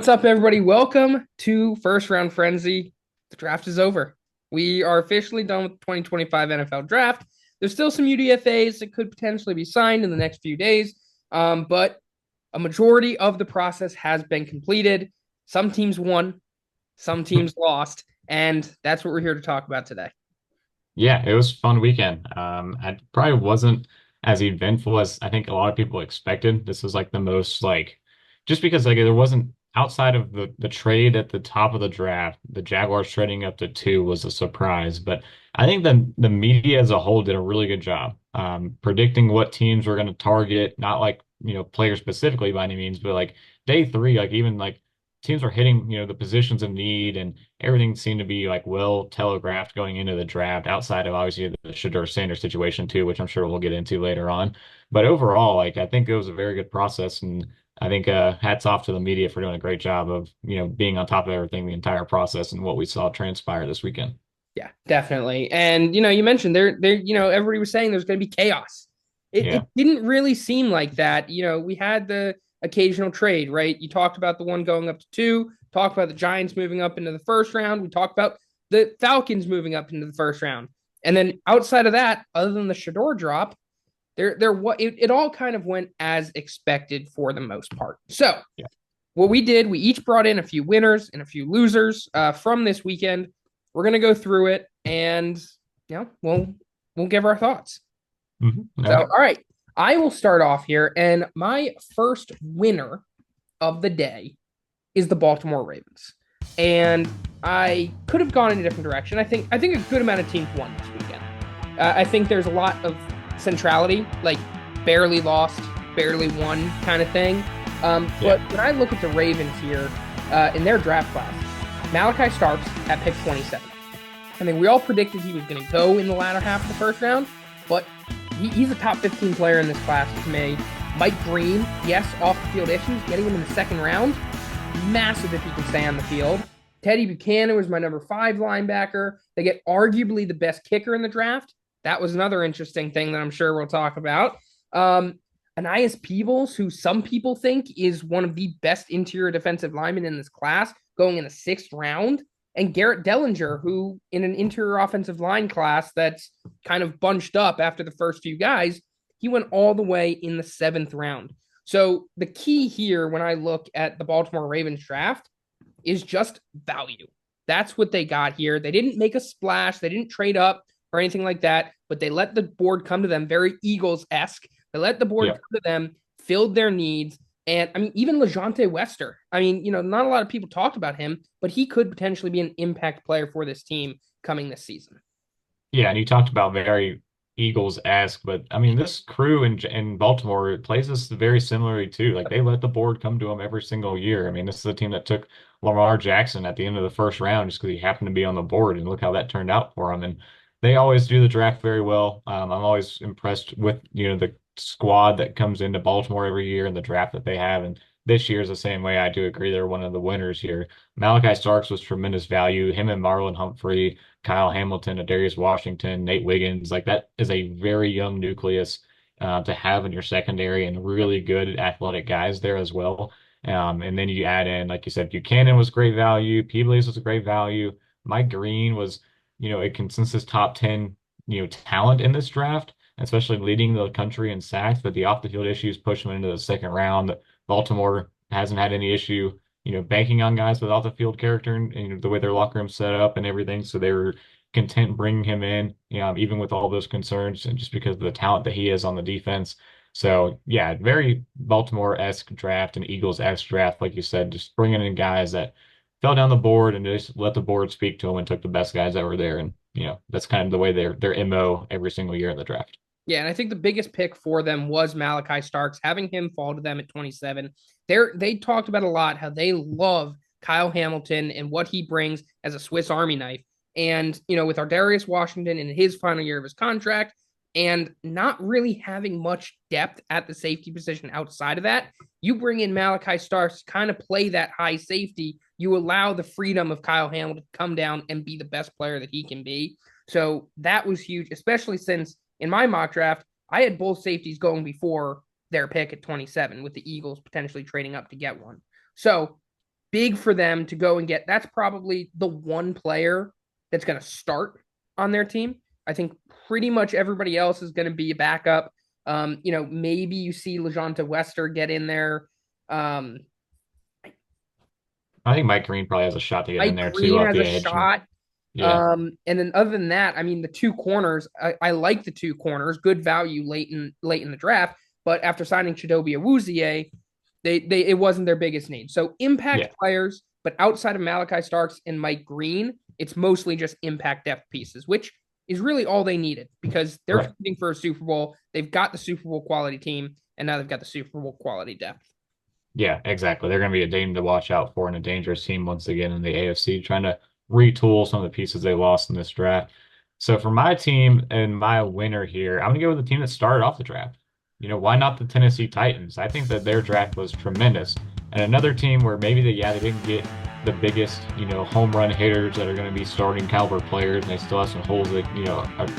What's up, everybody? Welcome to First Round Frenzy. The draft is over. We are officially done with the 2025 NFL Draft. There's still some UDFAs that could potentially be signed in the next few days, but a majority of the process has been completed. Some teams won, some teams lost, and that's what we're here to talk about today. Yeah, it was a fun weekend. I probably wasn't as eventful as I think a lot of people expected. This was like the most just because there wasn't outside of the trade at the top of the draft, the Jaguars trading up to two was a surprise. But I think the media as a whole did a really good job predicting what teams were going to target, not like players specifically by any means, but like day three, like even like teams were hitting the positions of need and everything seemed to be like well telegraphed going into the draft outside of obviously the Shedeur Sanders situation too, which I'm sure we'll get into later on. But overall, like I think it was a very good process and I think hats off to the media for doing a great job of, being on top of everything the entire process and what we saw transpire this weekend. Yeah, definitely. And you mentioned everybody was saying there's going to be chaos. It Yeah. didn't really seem like that. We had the occasional trade, right? You talked about the one going up to two, talked about the Giants moving up into the first round. We talked about the Falcons moving up into the first round. And then outside of that, other than the Shador drop, it all kind of went as expected for the most part. So Yeah. what we did, we each brought in a few winners and a few losers from this weekend. We're gonna go through it, and we'll give our thoughts. All So, right. all right, I will start off here, and my first winner of the day is the Baltimore Ravens, and I could have gone in a different direction. I think a good amount of teams won this weekend. I think there's a lot of centrality, like barely lost, barely won kind of thing. Yeah. But when I look at the Ravens here in their draft class, Malachi Starks at pick 27. I mean, we all predicted he was going to go in the latter half of the first round, but he's a top 15 player in this class to me. Mike Green, yes, off the field issues, getting him in the second round, massive if he can stay on the field. Teddy Buchanan was my number 5 linebacker. They get arguably the best kicker in the draft. That was another interesting thing that I'm sure we'll talk about. Anais Peebles, who some people think is one of the best interior defensive linemen in this class, going in the 6th round. And Garrett Dellinger, who in an interior offensive line class that's kind of bunched up after the first few guys, he went all the way in the 7th round. So the key here when I look at the Baltimore Ravens draft is just value. That's what they got here. They didn't make a splash, they didn't trade up or anything like that, but they let the board come to them very Eagles esque. They let the board Yeah. come to them, filled their needs. And I mean, even LeJonte Wester. I mean, not a lot of people talked about him, but he could potentially be an impact player for this team coming this season. Yeah, and you talked about very Eagles-esque, but I mean, this crew in Baltimore plays this very similarly too. Like they let the board come to them every single year. I mean, this is a team that took Lamar Jackson at the end of the first round just because he happened to be on the board, and look how that turned out for them. And they always do the draft very well. I'm always impressed with the squad that comes into Baltimore every year and the draft that they have. And this year is the same way. I do agree they're one of the winners here. Malachi Starks was tremendous value. Him and Marlon Humphrey. Kyle Hamilton, Darius Washington, Nate Wiggins, like that is a very young nucleus to have in your secondary and really good athletic guys there as well. And then you add in, like you said, Buchanan was great value, Peebles was a great value, Mike Green was, a consensus top 10, talent in this draft, especially leading the country in sacks, but the off the field issues pushed him into the second round. Baltimore hasn't had any issue banking on guys with off the field character and the way their locker room set up and everything. So they were content bringing him in, even with all those concerns and just because of the talent that he is on the defense. So yeah, very Baltimore-esque draft and Eagles-esque draft, like you said, just bringing in guys that fell down the board and just let the board speak to them and took the best guys that were there. And that's kind of the way their MO every single year in the draft. Yeah, and I think the biggest pick for them was Malachi Starks, having him fall to them at 27. They talked about a lot how they love Kyle Hamilton and what he brings as a Swiss Army knife. And, with our Darius Washington in his final year of his contract and not really having much depth at the safety position outside of that, you bring in Malachi Starks to kind of play that high safety. You allow the freedom of Kyle Hamilton to come down and be the best player that he can be. So that was huge, especially since in my mock draft, I had both safeties going before their pick at 27, with the Eagles potentially trading up to get one. So big for them to go and get. That's probably the one player that's going to start on their team. I think pretty much everybody else is going to be a backup. Maybe you see LaJonte Wester get in there. Um, I think Mike Green probably has a shot to get in Mike there too Green off has the a edge. shot. Yeah, And then other than that, I mean, the two corners, I like the two corners, good value late in the draft. But after signing Chidobe Awuzie, it wasn't their biggest need. So yeah, impact players, but outside of Malachi Starks and Mike Green, it's mostly just impact depth pieces, which is really all they needed because they're right. competing for a Super Bowl. They've got the Super Bowl quality team, and now they've got the Super Bowl quality depth. Yeah, exactly. They're going to be a team to watch out for and a dangerous team once again in the AFC, trying to retool some of the pieces they lost in this draft. So for my team and my winner here, I'm going to go with the team that started off the draft. Why not the Tennessee Titans? I think that their draft was tremendous. And another team where maybe they didn't get the biggest, home run hitters that are going to be starting caliber players, and they still have some holes that,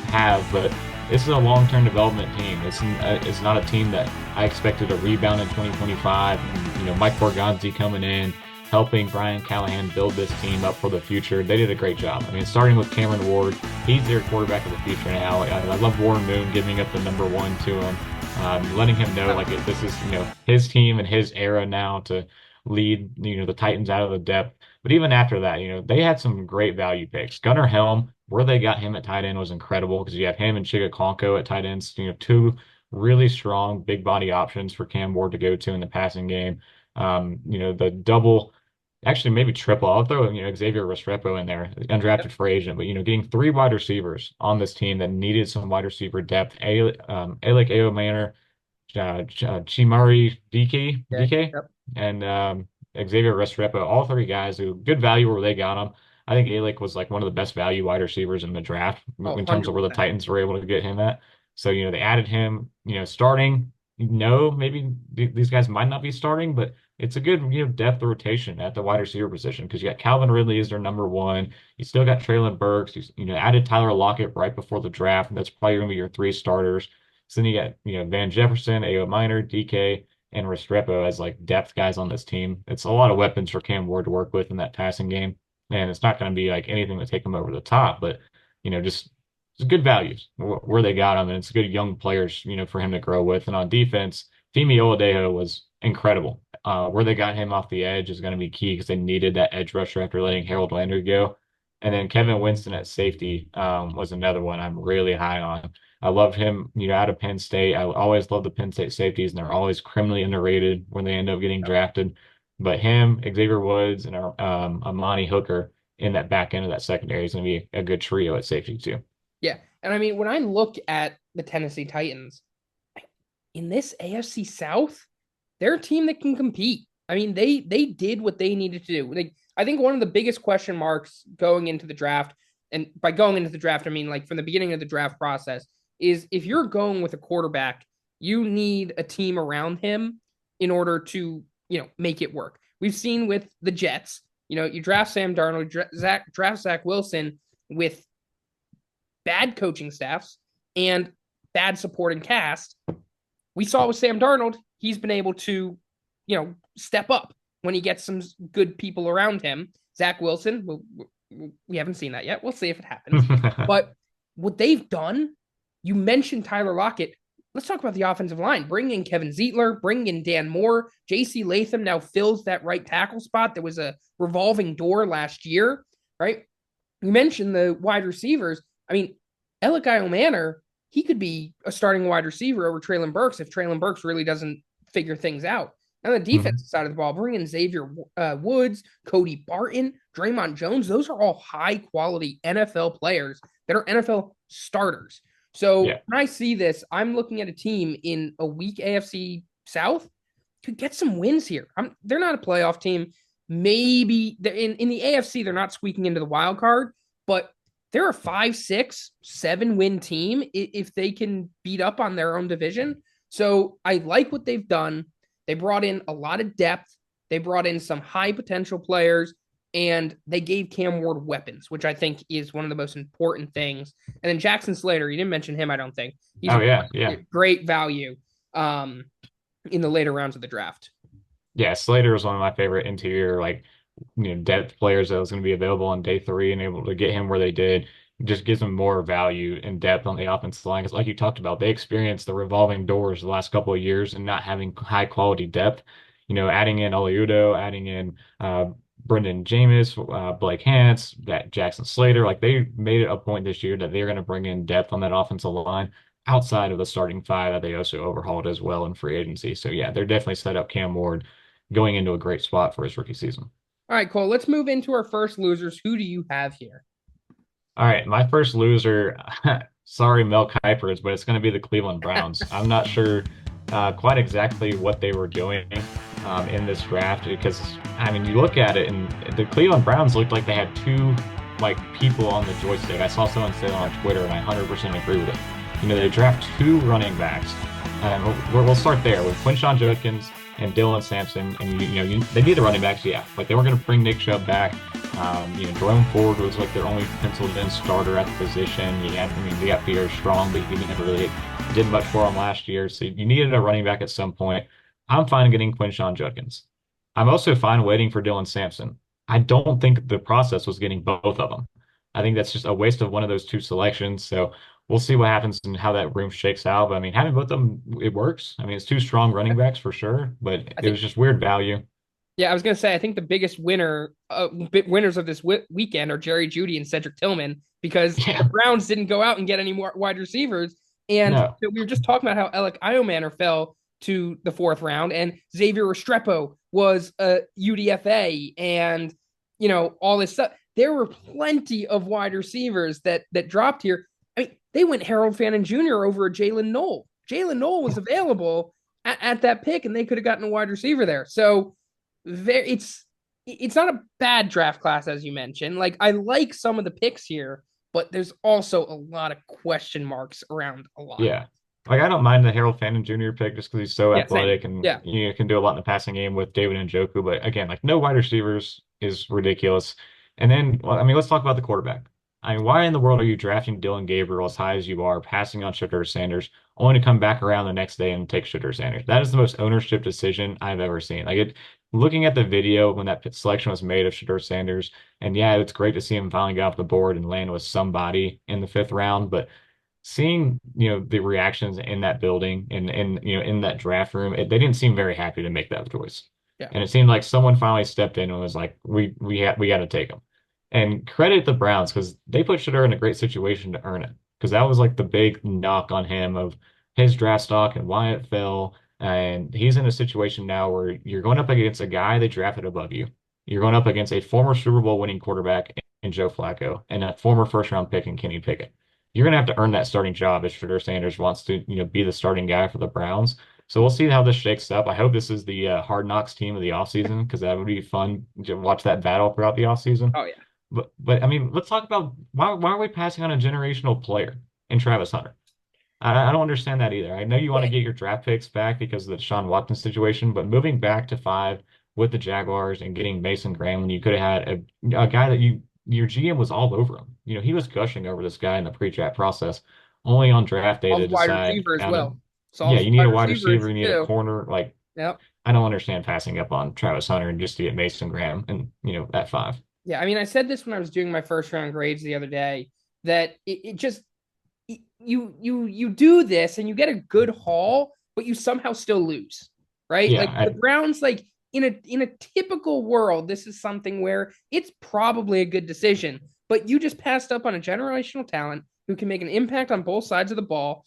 have, but this is a long-term development team. It's not a team that I expected to rebound in 2025. And, Mike Borgonzi coming in, helping Brian Callahan build this team up for the future. They did a great job. I mean, starting with Cameron Ward, he's their quarterback of the future now. I love Warren Moon giving up the number one to him, letting him know like this is his team and his era now to lead the Titans out of the depth. But even after that, they had some great value picks. Gunnar Helm, where they got him at tight end was incredible because you have him and Chiga Konko at tight ends, two really strong big body options for Cam Ward to go to in the passing game. The double, actually maybe triple. I'll throw Xavier Restrepo in there, undrafted Yep. free agent, but getting three wide receivers on this team that needed some wide receiver depth. Alec Manor, Chimari Okay. DK, Yep. and Xavier Restrepo, all three guys who good value where they got them. I think Alec was like one of the best value wide receivers in the draft Oh, in terms of where the 100%. Titans were able to get him at. So, they added him, starting. Maybe these guys might not be starting, but it's a good, depth rotation at the wide receiver position because you got Calvin Ridley as their number one. You still got Traylon Burks. You added Tyler Lockett right before the draft, and that's probably going to be your three starters. So then you got, Van Jefferson, A.O. Minor, DK, and Restrepo as like depth guys on this team. It's a lot of weapons for Cam Ward to work with in that passing game. And it's not going to be like anything to take him over the top, but, just it's good values where they got him. And it's good young players, for him to grow with. And on defense, Femi Oladejo was incredible. Where they got him off the edge is going to be key because they needed that edge rusher after letting Harold Landry go. And then Kevin Winston at safety was another one I'm really high on. I love him, out of Penn State. I always love the Penn State safeties, and they're always criminally underrated when they end up getting drafted. But him, Xavier Woods, and Amani Hooker in that back end of that secondary is going to be a good trio at safety too. Yeah. And I mean, when I look at the Tennessee Titans in this AFC South, they're a team that can compete. I mean, they did what they needed to do. I think one of the biggest question marks going into the draft, and by going into the draft, I mean like from the beginning of the draft process, is if you're going with a quarterback, you need a team around him in order to, make it work. We've seen with the Jets, you draft Sam Darnold, draft Zach Wilson with bad coaching staffs and bad supporting cast. We saw with Sam Darnold, he's been able to, step up when he gets some good people around him. Zach Wilson, we haven't seen that yet. We'll see if it happens. But what they've done, you mentioned Tyler Lockett. Let's talk about the offensive line. Bring in Kevin Zeitler, bring in Dan Moore. J.C. Latham now fills that right tackle spot. There was a revolving door last year, right? You mentioned the wide receivers. I mean, Alec Manor, he could be a starting wide receiver over Traylon Burks if Traylon Burks really doesn't figure things out. On the defensive side of the ball, bring in Xavier Woods, Cody Barton, Draymond Jones. Those are all high quality NFL players that are NFL starters. So Yeah. when I see this, I'm looking at a team in a weak AFC South could get some wins here. They're not a playoff team. Maybe in the AFC, they're not squeaking into the wild card, but they're a 5, 6, 7 win team if they can beat up on their own division. So I like what they've done. They brought in a lot of depth. They brought in some high potential players, and they gave Cam Ward weapons, which I think is one of the most important things. And then Jackson Slater, you didn't mention him, I don't think. He's Oh a yeah, yeah. great value in the later rounds of the draft. Yeah, Slater is one of my favorite interior like depth players that was going to be available on day three and able to get him where they did just gives them more value and depth on the offensive line. Because like you talked about, they experienced the revolving doors the last couple of years and not having high quality depth. Adding in Oliudo, adding in Brendan Jameis, Blake Hance, that Jackson Slater, like they made it a point this year that they're going to bring in depth on that offensive line outside of the starting five that they also overhauled as well in free agency. So yeah, they're definitely set up Cam Ward going into a great spot for his rookie season. All right, Cole, let's move into our first losers. Who do you have here? All right, my first loser, sorry, Mel Kiper's, but it's going to be the Cleveland Browns. I'm not sure quite exactly what they were doing in this draft because, I mean, you look at it and the Cleveland Browns looked like they had two like people on the joystick. I saw someone say it on Twitter, and I 100% agree with it. They draft two running backs. We'll start there with Quinshon Judkins and Dylan Sampson, and they need the running backs, yeah. Like they were going to bring Nick Chubb back. Jerome Ford was like their only penciled-in starter at the position. They got Pierre Strong, but he never really did much for him last year. So you needed a running back at some point. I'm fine getting Quinshon Judkins. I'm also fine waiting for Dylan Sampson. I don't think the process was getting both of them. I think that's just a waste of one of those two selections. So we'll see what happens and how that room shakes out. But I mean, having both of them, it works. I mean, it's two strong running backs for sure, but I it think was just weird value. Yeah, I was gonna say I think the biggest winners of this weekend are Jerry Jeudy and Cedric Tillman because the Yeah, Browns didn't go out and get any more wide receivers. And no, we were just talking about how Alec Iomanner fell to the fourth round, and Xavier Restrepo was a UDFA, and all this stuff. There were plenty of wide receivers that dropped here. I mean, they went Harold Fannin Jr. over Jalen Noel. Jalen Noel was available at that pick, and they could have gotten a wide receiver there. So it's not a bad draft class as you mentioned. Like I like some of the picks here, but there's also a lot of question marks around a lot. yeah. Like I don't mind the Harold Fannin Jr. pick just because he's so Yeah, same. athletic and Yeah, can do a lot in the passing game with David Njoku. But again, like no wide receivers is ridiculous. And then, well, I mean, let's talk about the quarterback. I mean, why in the world are you drafting Dylan Gabriel as high as you are, passing on Shedeur Sanders, only to come back around the next day and take Shedeur Sanders? That is the most ownership decision I've ever seen. Looking at the video when that selection was made of Shedeur Sanders, and yeah, it's great to see him finally get off the board and land with somebody in the fifth round, but seeing the reactions in that building and in that draft room, they didn't seem very happy to make that choice. yeah. And it seemed like someone finally stepped in and was like, we got to take him. And credit the Browns because they put Shedeur in a great situation to earn it. Because that was like the big knock on him of his draft stock and why it fell. And he's in a situation now where you're going up against a guy they drafted above you. You're going up against a former Super Bowl winning quarterback in Joe Flacco and a former first round pick in Kenny Pickett. You're going to have to earn that starting job if Shedeur Sanders wants to, be the starting guy for the Browns. So we'll see how this shakes up. I hope this is the Hard Knocks team of the offseason because that would be fun to watch that battle throughout the offseason. Oh yeah. But I mean, let's talk about why are we passing on a generational player in Travis Hunter? I don't understand that either. I know you want to Yeah. get your draft picks back because of the Deshaun Watson situation, but moving back to five with the Jaguars and getting Mason Graham when you could have had a guy that your GM was all over him. He was gushing over this guy in the pre-draft process, only on draft day All's to wide decide receiver as out of well. yeah, Saul's you need wide a wide receiver, receivers you need a too. corner. Like Yep. I don't understand passing up on Travis Hunter and just to get Mason Graham and at five. Yeah, I mean, I said this when I was doing my first round grades the other day that it just you do this and you get a good haul, but you somehow still lose, right? Yeah, Like the Browns, like in a typical world, this is something where it's probably a good decision, but you just passed up on a generational talent who can make an impact on both sides of the ball.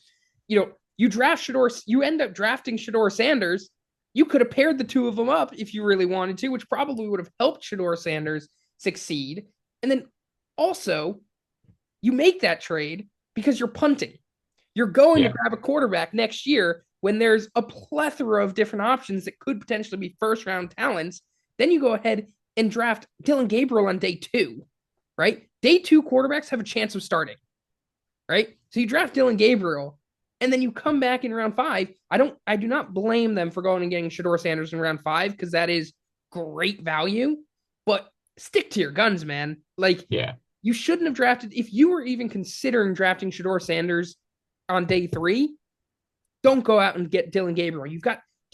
You end up drafting Shedeur Sanders. You could have paired the two of them up if you really wanted to, which probably would have helped Shedeur Sanders succeed. And then also, you make that trade because you're punting. You're going to yeah, grab a quarterback next year when there's a plethora of different options that could potentially be first round talents. Then you go ahead and draft Dylan Gabriel on day two, right? Day two quarterbacks have a chance of starting, right? So you draft Dylan Gabriel and then you come back in round five. I do not blame them for going and getting Shedeur Sanders in round five because that is great value, but stick to your guns, man. Like yeah. you shouldn't have drafted if you were even considering drafting Shedeur Sanders on day three. Don't go out and get Dylan Gabriel.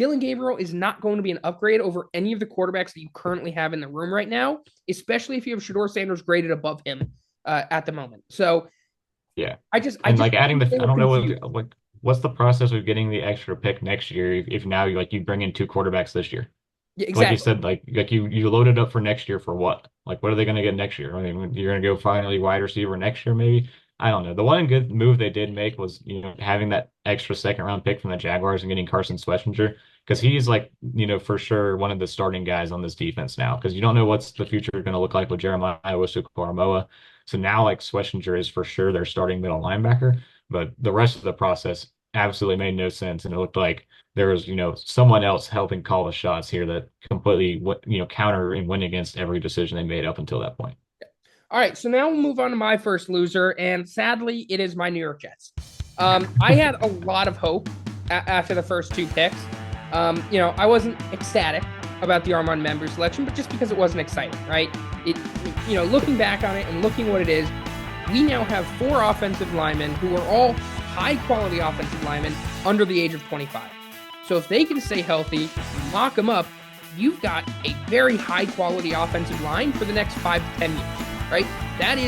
Dylan Gabriel is not going to be an upgrade over any of the quarterbacks that you currently have in the room right now, especially if you have Shador Sanders graded above him at the moment. So Yeah. I And just like adding think the, they I were don't know confused. what what's the process of getting the extra pick next year if now you bring in two quarterbacks this year? Yeah, Like you exactly. said, like you loaded up for next year for what? Like what are they going to get next year? I mean, you're going to go finally wide receiver next year, maybe. I don't know. The one good move they did make was having that extra second round pick from the Jaguars and getting Carson Schwarzenegger because he's like for sure one of the starting guys on this defense now because you don't know what's the future going to look like with Jeremiah Owusu-Koramoah. So now like Schwarzenegger is for sure their starting middle linebacker, but the rest of the process absolutely made no sense and it looked like there was, someone else helping call the shots here that completely, counter and win against every decision they made up until that point. All right, so now we'll move on to my first loser, and sadly, it is my New York Jets. I had a lot of hope after the first two picks. I wasn't ecstatic about the Armand Member selection, but just because it wasn't exciting, right? Looking back on it and looking what it is, we now have four offensive linemen who are all high quality offensive linemen under the age of 25. So if they can stay healthy, lock them up, you've got a very high quality offensive line for the next 5 to 10 years, right? That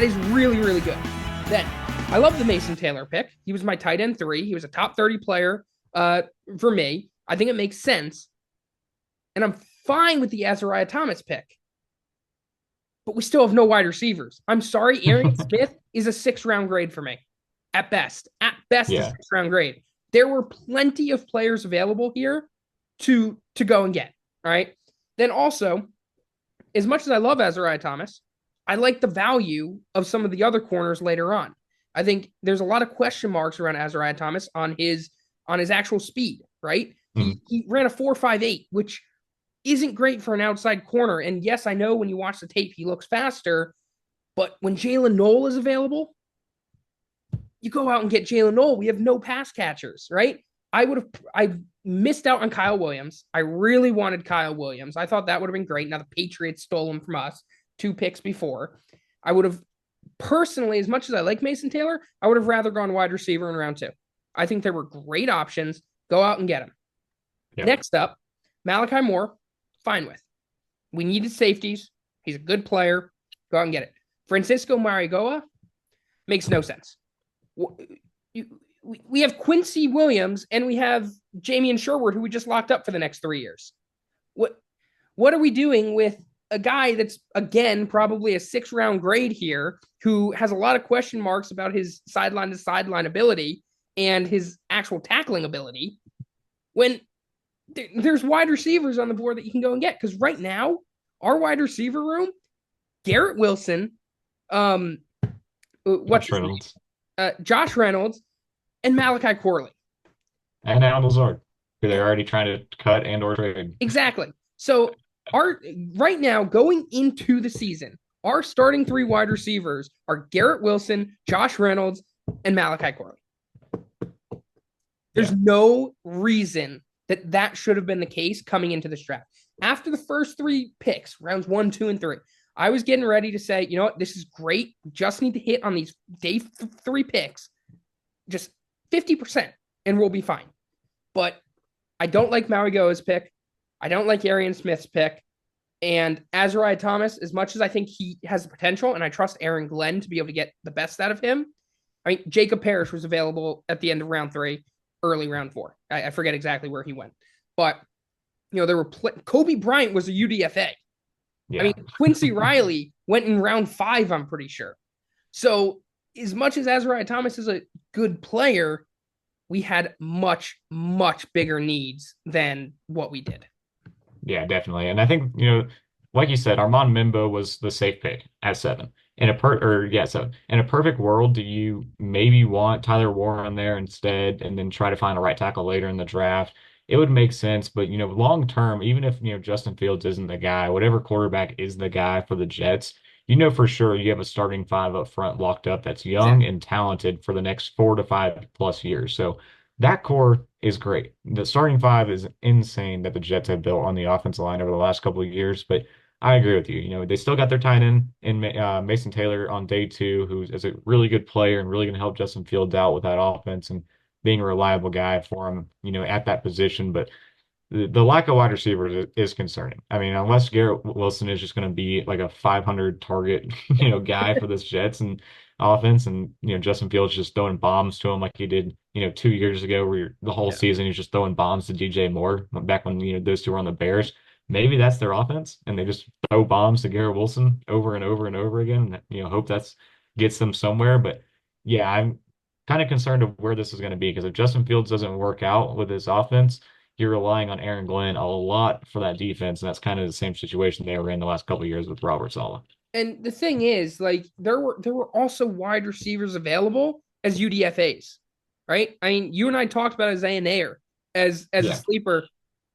is really, really good. Then I love the Mason Taylor pick. He was my tight end 3. He was a top 30 player for me. I think it makes sense. And I'm fine with the Azariah Thomas pick. But we still have no wide receivers. I'm sorry, Arian Smith is a 6th-round grade for me. At best. At best, a Yeah. 6th-round grade. There were plenty of players available here to go and get. All right. Then also, as much as I love Azariah Thomas, I like the value of some of the other corners later on. I think there's a lot of question marks around Azariah Thomas on his actual speed, right? Mm. He ran a 4.58, which isn't great for an outside corner. And yes, I know when you watch the tape, he looks faster, but when Jalen Noel is available, you go out and get Jalen Noel. We have no pass catchers, right? I missed out on Kyle Williams. I really wanted Kyle Williams. I thought that would have been great. Now the Patriots stole him from us 2 picks before. I would have personally, as much as I like Mason Taylor, I would have rather gone wide receiver in round 2. I think there were great options. Go out and get him. Yeah. Next up, Malachi Moore, fine with. We needed safeties. He's a good player. Go out and get it. Francisco Marigoa makes no sense. We have Quincy Williams and we have Jamie Sherwood, who we just locked up for the next 3 years. What are we doing with a guy that's, again, probably a 6th-round grade here who has a lot of question marks about his sideline to sideline ability and his actual tackling ability when there's wide receivers on the board that you can go and get? Because right now, our wide receiver room, Garrett Wilson, what's Josh his name? Reynolds Josh Reynolds, and Malachi Corley. and Al Lazard, who they're already trying to cut and or trade. Exactly. So our right now going into the season, our starting 3 wide receivers are Garrett Wilson, Josh Reynolds, and Malachi Corley. There's no reason that should have been the case coming into this draft. After the first 3 picks, rounds 1, 2, and 3, I was getting ready to say, you know what, this is great. We just need to hit on these day 3 picks, just 50%, and we'll be fine. But I don't like Maui Goa's pick. I don't like Arian Smith's pick. And Azariah Thomas, as much as I think he has the potential, and I trust Aaron Glenn to be able to get the best out of him, I mean, Jacob Parrish was available at the end of round 3, early round 4. I forget exactly where he went. But, there were Kobe Bryant was a UDFA. Yeah. I mean, Quincy Riley went in round 5, I'm pretty sure. So as much as Azariah Thomas is a good player, we had much, much bigger needs than what we did. Yeah, definitely. And I think, like you said, Armand Mimbo was the safe pick at 7. So in a perfect world, do you maybe want Tyler Warren there instead and then try to find a right tackle later in the draft? It would make sense, but long term, even if Justin Fields isn't the guy, whatever quarterback is the guy for the Jets, for sure you have a starting 5 up front locked up that's young Exactly. and talented for the next 4 to 5 plus years. So that core is great. The starting 5 is insane that the Jets have built on the offensive line over the last couple of years, but I agree with you. They still got their tight end in Mason Taylor on day 2, who is a really good player and really going to help Justin Fields out with that offense. And being a reliable guy for him, at that position. But the lack of wide receivers is concerning. I mean, unless Garrett Wilson is just going to be like a 500 target, guy for this Jets and offense, and Justin Fields just throwing bombs to him like he did, 2 years ago, where the whole Yeah. season he's just throwing bombs to DJ Moore back when those two were on the Bears. Maybe that's their offense, and they just throw bombs to Garrett Wilson over and over and over again. And, hope that's gets them somewhere. But yeah, I'm kind of concerned of where this is going to be because if Justin Fields doesn't work out with this offense, you're relying on Aaron Glenn a lot for that defense, and that's kind of the same situation they were in the last couple of years with Robert Saleh. And the thing is, like, there were also wide receivers available as UDFA's, right? I mean, you and I talked about Isaiah Nair as a Yeah, sleeper.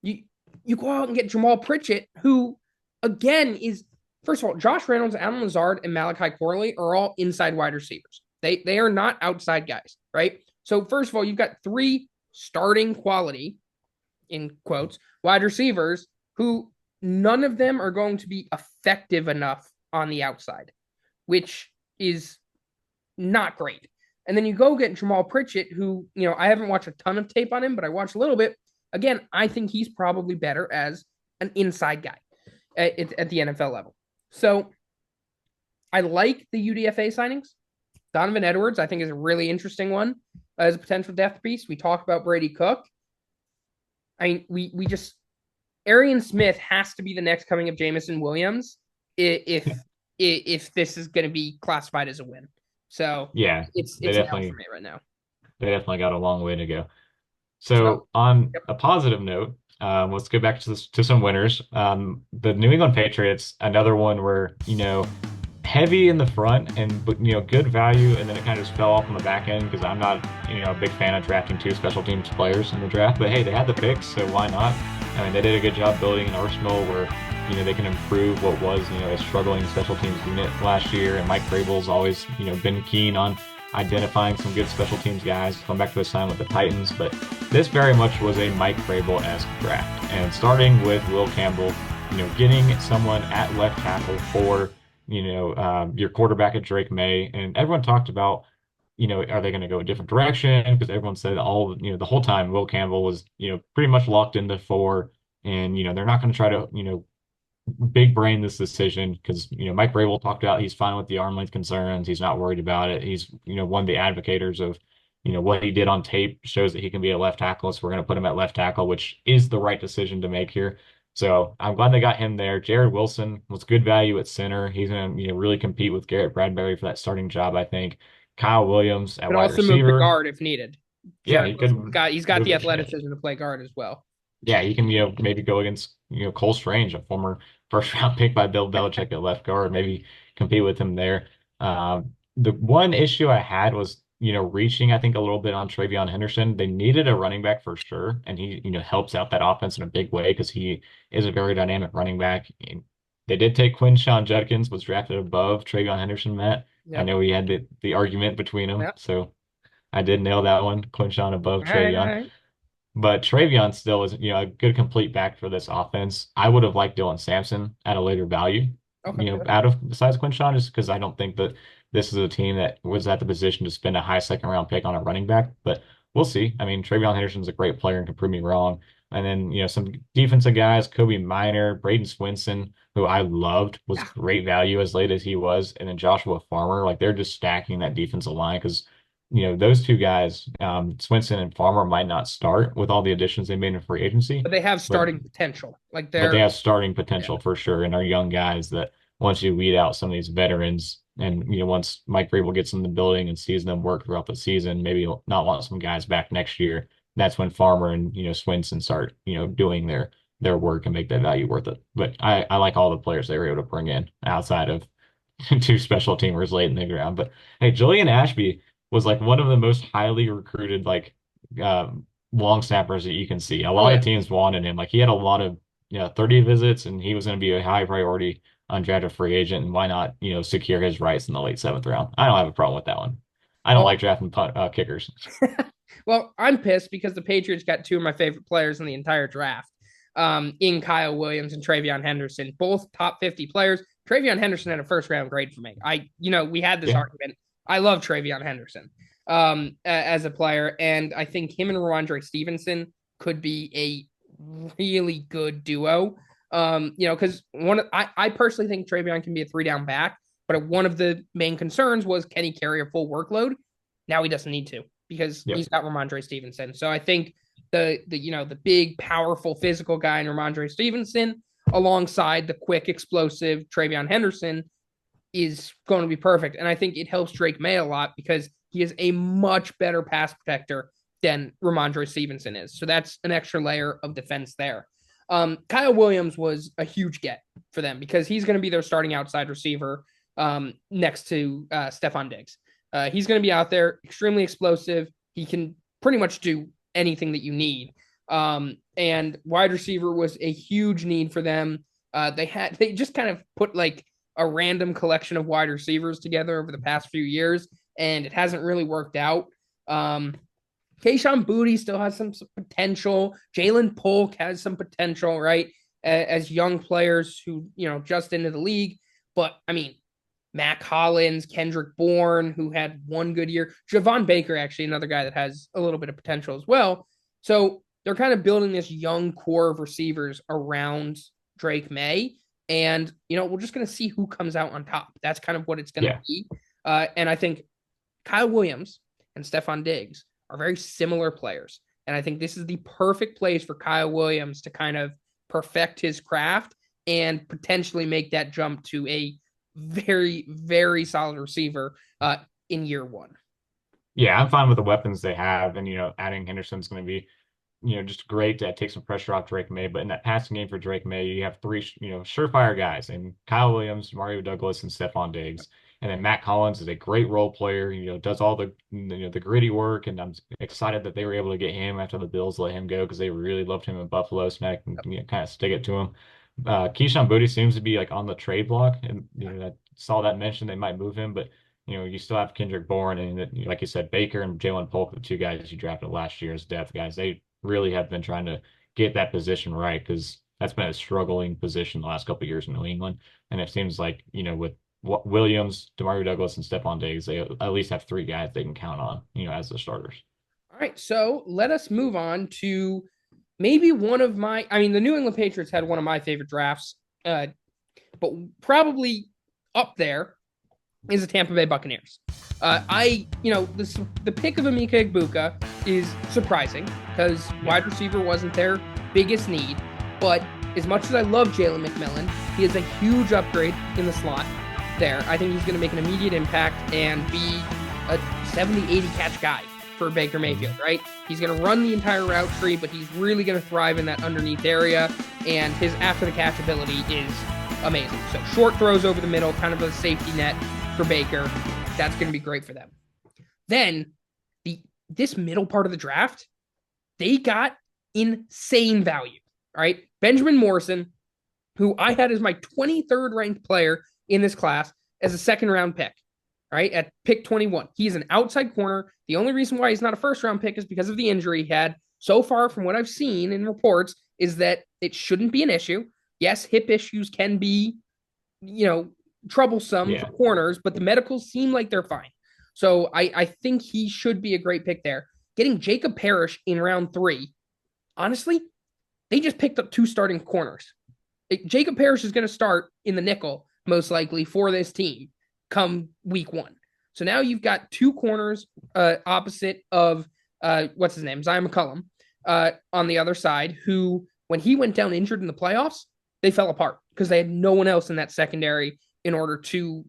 You go out and get Jamal Pritchett, who again is, first of all, Josh Reynolds, Alan Lazard, and Malachi Corley are all inside wide receivers. They are not outside guys, right? So first of all, you've got three starting quality, in quotes, wide receivers who none of them are going to be effective enough on the outside, which is not great. And then you go get Jamal Pritchett, who, I haven't watched a ton of tape on him, but I watched a little bit. Again, I think he's probably better as an inside guy at the NFL level. So I like the UDFA signings. Donovan Edwards, I think, is a really interesting one as a potential depth piece. We talk about Brady Cook. I mean, we just Arian Smith has to be the next coming of Jameson Williams if this is going to be classified as a win. So yeah, they it's an L for definitely me right now. they definitely got a long way to go. So So on yep. a positive note, let's go back to some winners. The New England Patriots, another one where heavy in the front and good value, and then it kind of just fell off on the back end because I'm not a big fan of drafting two special teams players in the draft. But hey, they had the picks, so why not? I mean, they did a good job building an arsenal where they can improve what was a struggling special teams unit last year. And Mike Vrabel's always been keen on identifying some good special teams guys. Come back to his time with the Titans, but this very much was a Mike Vrabel-esque draft. And starting with Will Campbell, getting someone at left tackle for your quarterback at Drake May, and everyone talked about, are they going to go a different direction? Because everyone said the whole time Will Campbell was, pretty much locked into four, and they're not going to try to, big brain this decision because Mike Vrabel talked about he's fine with the arm length concerns. He's not worried about it. He's one of the advocates of what he did on tape shows that he can be a left tackle. So we're going to put him at left tackle, which is the right decision to make here. So I'm glad they got him there. Jared Wilson was good value at center. He's going to really compete with Garrett Bradbury for that starting job, I think. Kyle Williams at Could wide also move to receiver. guard if needed. Yeah, Jared he could Wilson he's got move the it. Yeah. athleticism to play guard as well. Yeah, he can, maybe go against, Cole Strange, a former first round pick by Bill Belichick at left guard, maybe compete with him there. The one issue I had was, reaching, I think, a little bit on Travion Henderson. They needed a running back for sure, and he, helps out that offense in a big way because he is a very dynamic running back. And they did take Quinshon Judkins, was drafted above Travion Henderson, Matt. I Yep. know we had the argument between them, Yep. so I did nail that one. Quinshon above All right. All Travion. right. But Travion still is, a good complete back for this offense. I would have liked Dylan Sampson at a later value, Okay. out of besides Quinshon, just because I don't think that this is a team that was at the position to spend a high second round pick on a running back. But we'll see. I mean, Travion Henderson's a great player and can prove me wrong. And then, some defensive guys, Kobe Minor, Braden Swinson, who I loved, was Yeah. great value as late as he was. And then Joshua Farmer, like they're just stacking that defensive line because those two guys, Swinson and Farmer, might not start with all the additions they made in free agency, But they have but starting potential. Like but they they're have starting yeah. potential for sure, and are young guys that once you weed out some of these veterans, and once Mike Vrabel gets in the building and sees them work throughout the season, maybe he'll not want some guys back next year. That's when Farmer and Swinson start doing their work and make that value worth it. But I like all the players they were able to bring in outside of two special teamers late in the ground. But hey, Julian Ashby was like one of the most highly recruited long snappers that you can see. A Oh lot yeah. of teams wanted him. Like he had a lot of 30 visits, and he was going to be a high priority undrafted free agent. And why not secure his rights in the late seventh round? I don't have a problem with that one. I don't Well, like drafting kickers. well, I'm pissed because the Patriots got two of my favorite players in the entire draft, in Kyle Williams and Travion Henderson, both top 50 players. Travion Henderson had a first round grade for me. We had this Yeah, argument. I love Travion Henderson. as a player, and I think him and Ramondre Stevenson could be a really good duo. Because I personally think Travion can be a 3 down back, but one of the main concerns was, can he carry a full workload? Now he doesn't need to because Yep. he's got Ramondre Stevenson. So I think the big, powerful, physical guy in Ramondre Stevenson, alongside the quick, explosive Travion Henderson, is going to be perfect. And I think it helps Drake May a lot because he is a much better pass protector than Ramondre Stevenson is. So that's an extra layer of defense there. Kyle Williams was a huge get for them because he's going to be their starting outside receiver next to Stephon Diggs. He's going to be out there, extremely explosive. He can pretty much do anything that you need. And wide receiver was a huge need for them. They just kind of put like a random collection of wide receivers together over the past few years, and it hasn't really worked out. Kayshon Boutte still has some potential. Jalen Polk has some potential, right? As young players who, just into the league. But I mean, Matt Collins, Kendrick Bourne, who had one good year. Javon Baker, actually, another guy that has a little bit of potential as well. So they're kind of building this young core of receivers around Drake May. And, we're just going to see who comes out on top. That's kind of what it's going to be. And I think Kyle Williams and Stephon Diggs are very similar players. And I think this is the perfect place for Kyle Williams to kind of perfect his craft and potentially make that jump to a very, very solid receiver in year one. Yeah, I'm fine with the weapons they have. And, adding Henderson's going to be, just great to take some pressure off Drake May. But in that passing game for Drake May, you have three, surefire guys, and Kyle Williams, Mario Douglas, and Stephon Diggs. And then Matt Collins is a great role player, does all the, the gritty work. And I'm excited that they were able to get him after the Bills let him go because they really loved him in Buffalo. So now I can kind of stick it to him. Kayshon Boutte seems to be like on the trade block, and I saw that mention they might move him, but you still have Kendrick Bourne and like you said, Baker and Jalen Polk, the two guys you drafted last year as depth guys. They really have been trying to get that position right because that's been a struggling position the last couple of years in New England, and it seems like with Williams, Demario Douglas, and Stephon Diggs, they at least have three guys they can count on, as the starters. All right, so let us move on to maybe one of my. I mean, the New England Patriots had one of my favorite drafts, but probably up there is the Tampa Bay Buccaneers. The pick of Emeka Egbuka is surprising because wide receiver wasn't their biggest need. But as much as I love Jalen McMillan, he is a huge upgrade in the slot there. I think he's going to make an immediate impact and be a 70, 80 catch guy for Baker Mayfield, right? He's going to run the entire route tree, but he's really going to thrive in that underneath area. And his after the catch ability is amazing. So short throws over the middle, kind of a safety net for Baker. That's going to be great for them. Then this middle part of the draft, they got insane value, right? Benjamin Morrison, who I had as my 23rd ranked player in this class as a second round pick, right? At pick 21. He's an outside corner. The only reason why he's not a first round pick is because of the injury he had. So far, from what I've seen in reports, is that it shouldn't be an issue. Yes, hip issues can be, troublesome for corners, but the medicals seem like they're fine. So I think he should be a great pick there. Getting Jacob Parrish in round 3, honestly, they just picked up 2 starting corners. Jacob Parrish is going to start in the nickel, most likely, for this team come week 1. So now you've got 2 corners opposite of, what's his name, Zion McCollum, on the other side, who, when he went down injured in the playoffs, they fell apart because they had no one else in that secondary in order to,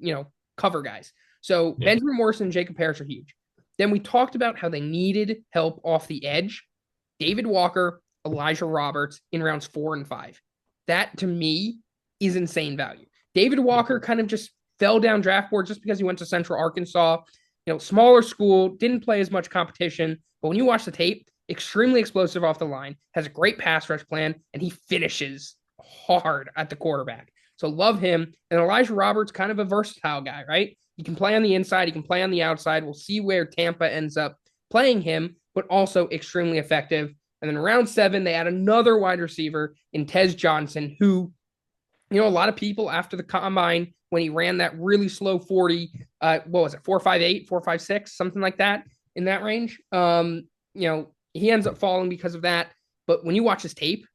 cover guys. So Benjamin Morrison and Jacob Parrish are huge. Then we talked about how they needed help off the edge. David Walker, Elijah Roberts in rounds 4 and 5. That, to me, is insane value. David Walker kind of just fell down draft board just because he went to Central Arkansas. Smaller school, didn't play as much competition. But when you watch the tape, extremely explosive off the line, has a great pass rush plan, and he finishes hard at the quarterback. So love him. And Elijah Roberts, kind of a versatile guy, right? He can play on the inside. He can play on the outside. We'll see where Tampa ends up playing him, but also extremely effective. And then round 7, they add another wide receiver in Tez Johnson, who, a lot of people after the combine, when he ran that really slow 40, what was it, 4.58, 4.56, something like that, in that range. He ends up falling because of that. But when you watch his tape,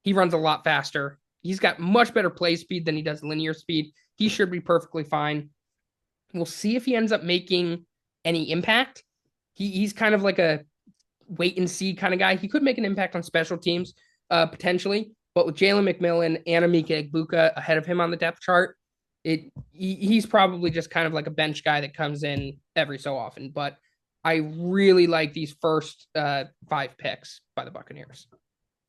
he runs a lot faster. He's got much better play speed than he does linear speed. He should be perfectly fine. We'll see if he ends up making any impact. He's kind of like a wait and see kind of guy. He could make an impact on special teams, potentially. But with Jalen McMillan and Emeka Egbuka ahead of him on the depth chart, he's probably just kind of like a bench guy that comes in every so often. But I really like these first 5 picks by the Buccaneers.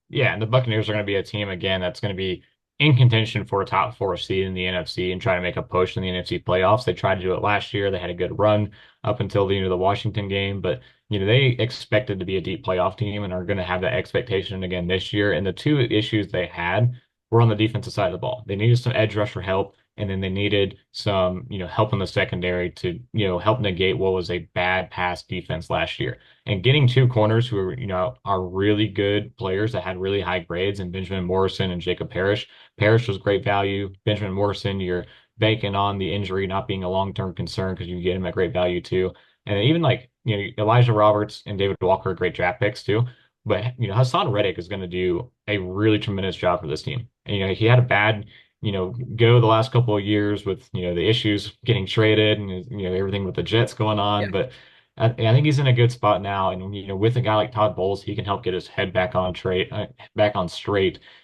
Yeah, and the Buccaneers are going to be a team again that's going to be in contention for a top four seed in the NFC and try to make a push in the NFC playoffs. They tried to do it last year. They had a good run up until the Washington game, but they expected to be a deep playoff team and are going to have that expectation again this year. And the two issues they had were on the defensive side of the ball. They needed some edge rusher help, and then they needed some, help in the secondary to, help negate what was a bad pass defense last year. And getting two corners who are, are really good players that had really high grades, and Benjamin Morrison and Jacob Parrish. Parrish was great value. Benjamin Morrison, you're banking on the injury not being a long-term concern because you get him at great value too. And even like, Elijah Roberts and David Walker are great draft picks too. But, Hassan Reddick is going to do a really tremendous job for this team. And, he had a bad, go the last couple of years with, the issues getting traded and, everything with the Jets going on. Yeah. But I think he's in a good spot now. And, with a guy like Todd Bowles, he can help get his head back on straight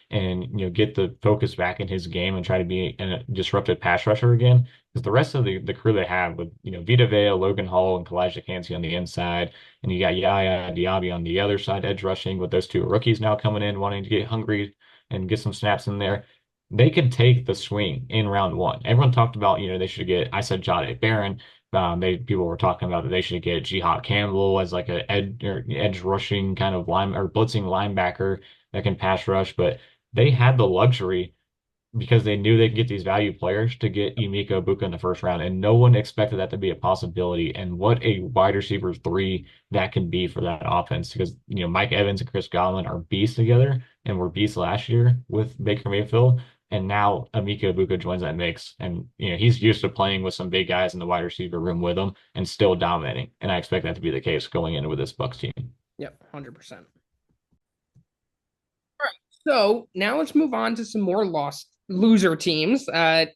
and, get the focus back in his game and try to be a disruptive pass rusher again. Because the rest of the crew they have with, Vita Vea, Logan Hall, and Kalijah Kancey on the inside, and you got Yaya Diaby on the other side, edge rushing with those two rookies now coming in, wanting to get hungry and get some snaps in there. They could take the swing in round one. Everyone talked about, they should get, I said Jahdae Barron. People were talking about that they should get Jihad Campbell as like a edge rushing kind of line or blitzing linebacker that can pass rush, but they had the luxury because they knew they could get these value players to get Emeka Egbuka in the first round, and no one expected that to be a possibility. And what a wide receiver 3 that can be for that offense, because Mike Evans and Chris Godwin are beasts together, and were beasts last year with Baker Mayfield. And now Emeka Egbuka joins that mix, and he's used to playing with some big guys in the wide receiver room with him and still dominating. And I expect that to be the case going into with this Bucks team. Yep, 100%. All right, so now let's move on to some more loser teams. And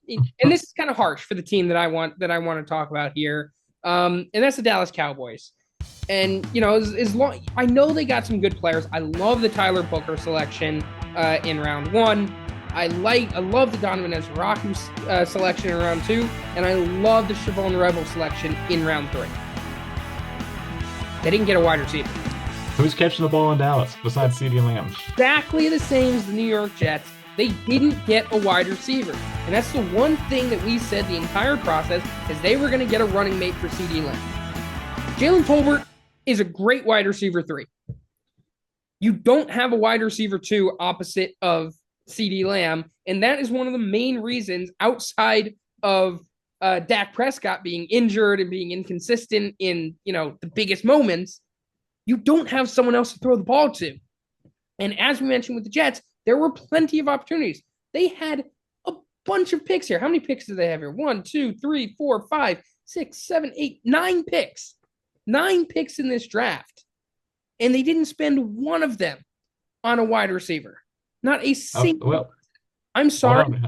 this is kind of harsh for the team that I want to talk about here. And that's the Dallas Cowboys. And as long I know they got some good players. I love the Tyler Booker selection in round 1. I love the Donovan Ezra selection in round 2, and I love the Shavon Rebel selection in round 3. They didn't get a wide receiver. Who's catching the ball in Dallas besides CeeDee Lamb? Exactly the same as the New York Jets. They didn't get a wide receiver. And that's the one thing that we said the entire process is they were going to get a running mate for CeeDee Lamb. Jalen Tolbert is a great wide receiver 3. You don't have a wide receiver 2 opposite of CeeDee Lamb, and that is one of the main reasons outside of Dak Prescott being injured and being inconsistent in, the biggest moments, you don't have someone else to throw the ball to. And as we mentioned with the Jets, there were plenty of opportunities. They had a bunch of picks here. How many picks do they have here? 1, 2, 3, 4, 5, 6, 7, 8, 9 picks. 9 picks in this draft. And they didn't spend one of them on a wide receiver. Not a single. I'm sorry.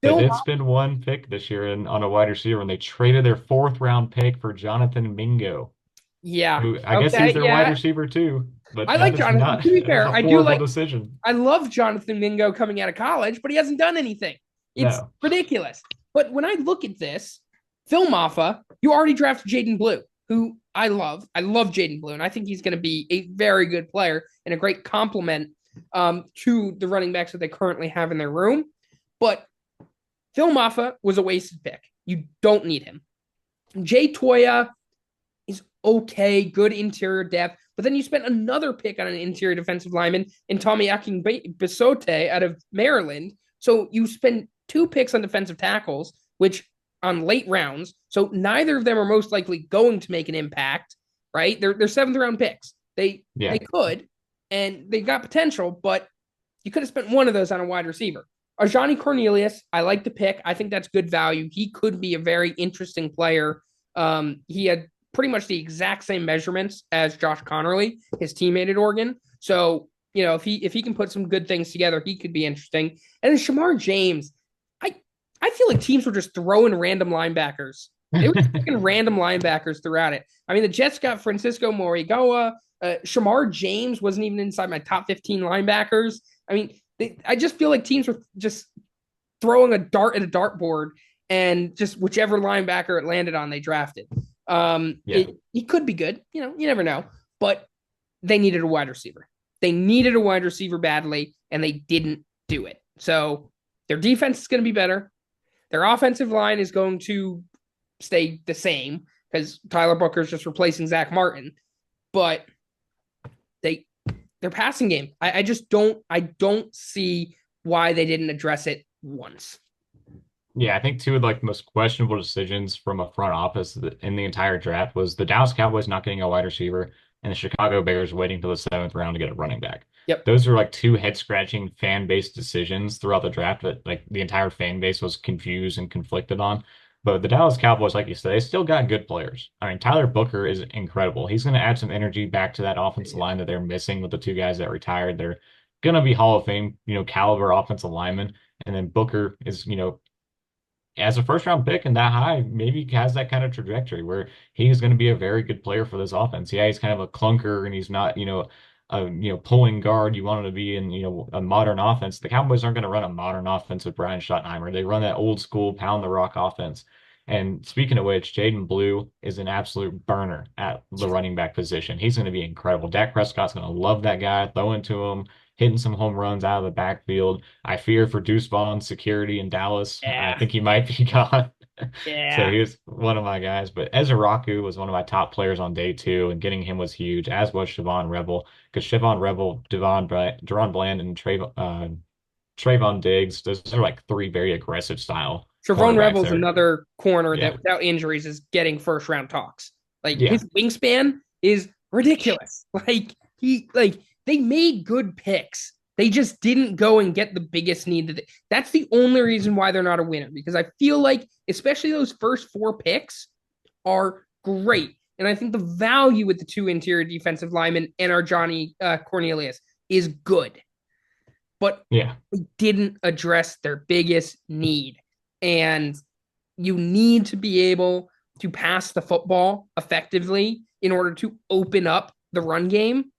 They did spend one pick this year on a wide receiver, and they traded their 4th round pick for Jonathan Mingo. Yeah. Who I guess he's their wide receiver too. But I like Jonathan. To be fair, I do like decision. I love Jonathan Mingo coming out of college, but he hasn't done anything. It's ridiculous. But when I look at this, Phil Maffa, you already drafted Jaden Blue, who I love. I love Jaden Blue, and I think he's going to be a very good player and a great complement to the running backs that they currently have in their room. But Phil Maffa was a wasted pick. You don't need him. Jay Toya is okay, good interior depth, but then you spent another pick on an interior defensive lineman in Tommy Akinbisote out of Maryland. So you spend 2 picks on defensive tackles, which on late rounds. So neither of them are most likely going to make an impact, right? They're 7th round picks. They could, and they got potential, but you could have spent one of those on a wide receiver. Ajani Cornelius, I like the pick. I think that's good value. He could be a very interesting player. He had pretty much the exact same measurements as Josh Connerly, his teammate at Oregon. So, if he can put some good things together, he could be interesting. And then Shamar James, I I feel like teams were just throwing random linebackers. They were just picking random linebackers throughout it. I mean, the Jets got Francisco Morigoa. Shamar James wasn't even inside my top 15 linebackers. I mean, I just feel like teams were just throwing a dart at a dartboard, and just whichever linebacker it landed on, they drafted. Yeah. He could be good. You never know. But they needed a wide receiver. They needed a wide receiver badly, and they didn't do it. So their defense is going to be better. Their offensive line is going to stay the same because Tyler Booker is just replacing Zach Martin. But their passing game, I just don't see why they didn't address it once. Yeah, I think two of like the most questionable decisions from a front office in the entire draft was the Dallas Cowboys not getting a wide receiver and the Chicago Bears waiting till the seventh round to get a running back. Yep. Those are like two head-scratching fan-based decisions throughout the draft that like the entire fan base was confused and conflicted on. But the Dallas Cowboys, like you said, they still got good players. I mean, Tyler Booker is incredible. He's going to add some energy back to that offensive line that they're missing with the two guys that retired. They're going to be Hall of Fame, caliber offensive linemen. And then Booker is, as a first round pick and that high, maybe has that kind of trajectory where he's going to be a very good player for this offense. Yeah, he's kind of a clunker and he's not, a pulling guard you want him to be in, a modern offense. The Cowboys aren't going to run a modern offense with Brian Schottenheimer. They run that old school pound the rock offense. And speaking of which, Jaden Blue is an absolute burner at the running back position. He's going to be incredible. Dak Prescott's going to love that guy, throwing to him, hitting some home runs out of the backfield. I fear for Deuce Vaughn's security in Dallas. I Yeah. think he might be gone. So Yeah. he was one of my guys. But Ezra Raku was one of my top players on day two, and getting him was huge, as was Siobhan Rebel. Because Siobhan Rebel, Deron Bland, and Trayvon Diggs, those are like three very aggressive style Trevon cornerbacks Rebel's there. another corner that Yeah. without injuries is getting first round talks. Like Yeah. his wingspan is ridiculous. Like they made good picks. They just didn't go and get the biggest need that's the only reason why they're not a winner, because I feel like especially those first four picks are great. And I think the value with the two interior defensive linemen and our Johnny Cornelius is good. But Yeah. they didn't address their biggest need. And you need to be able to pass the football effectively in order to open up the run game.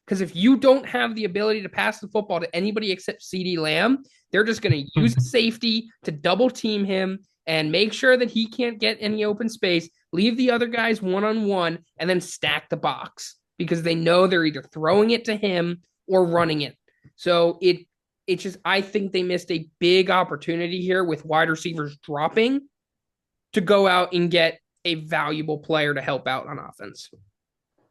Because if you don't have the ability to pass the football to anybody except CeeDee Lamb, they're just going to use safety to double team him and make sure that he can't get any open space, leave the other guys one-on-one, and then stack the box because they know they're either throwing it to him or running it. So it's just, I think they missed a big opportunity here with wide receivers dropping to go out and get a valuable player to help out on offense.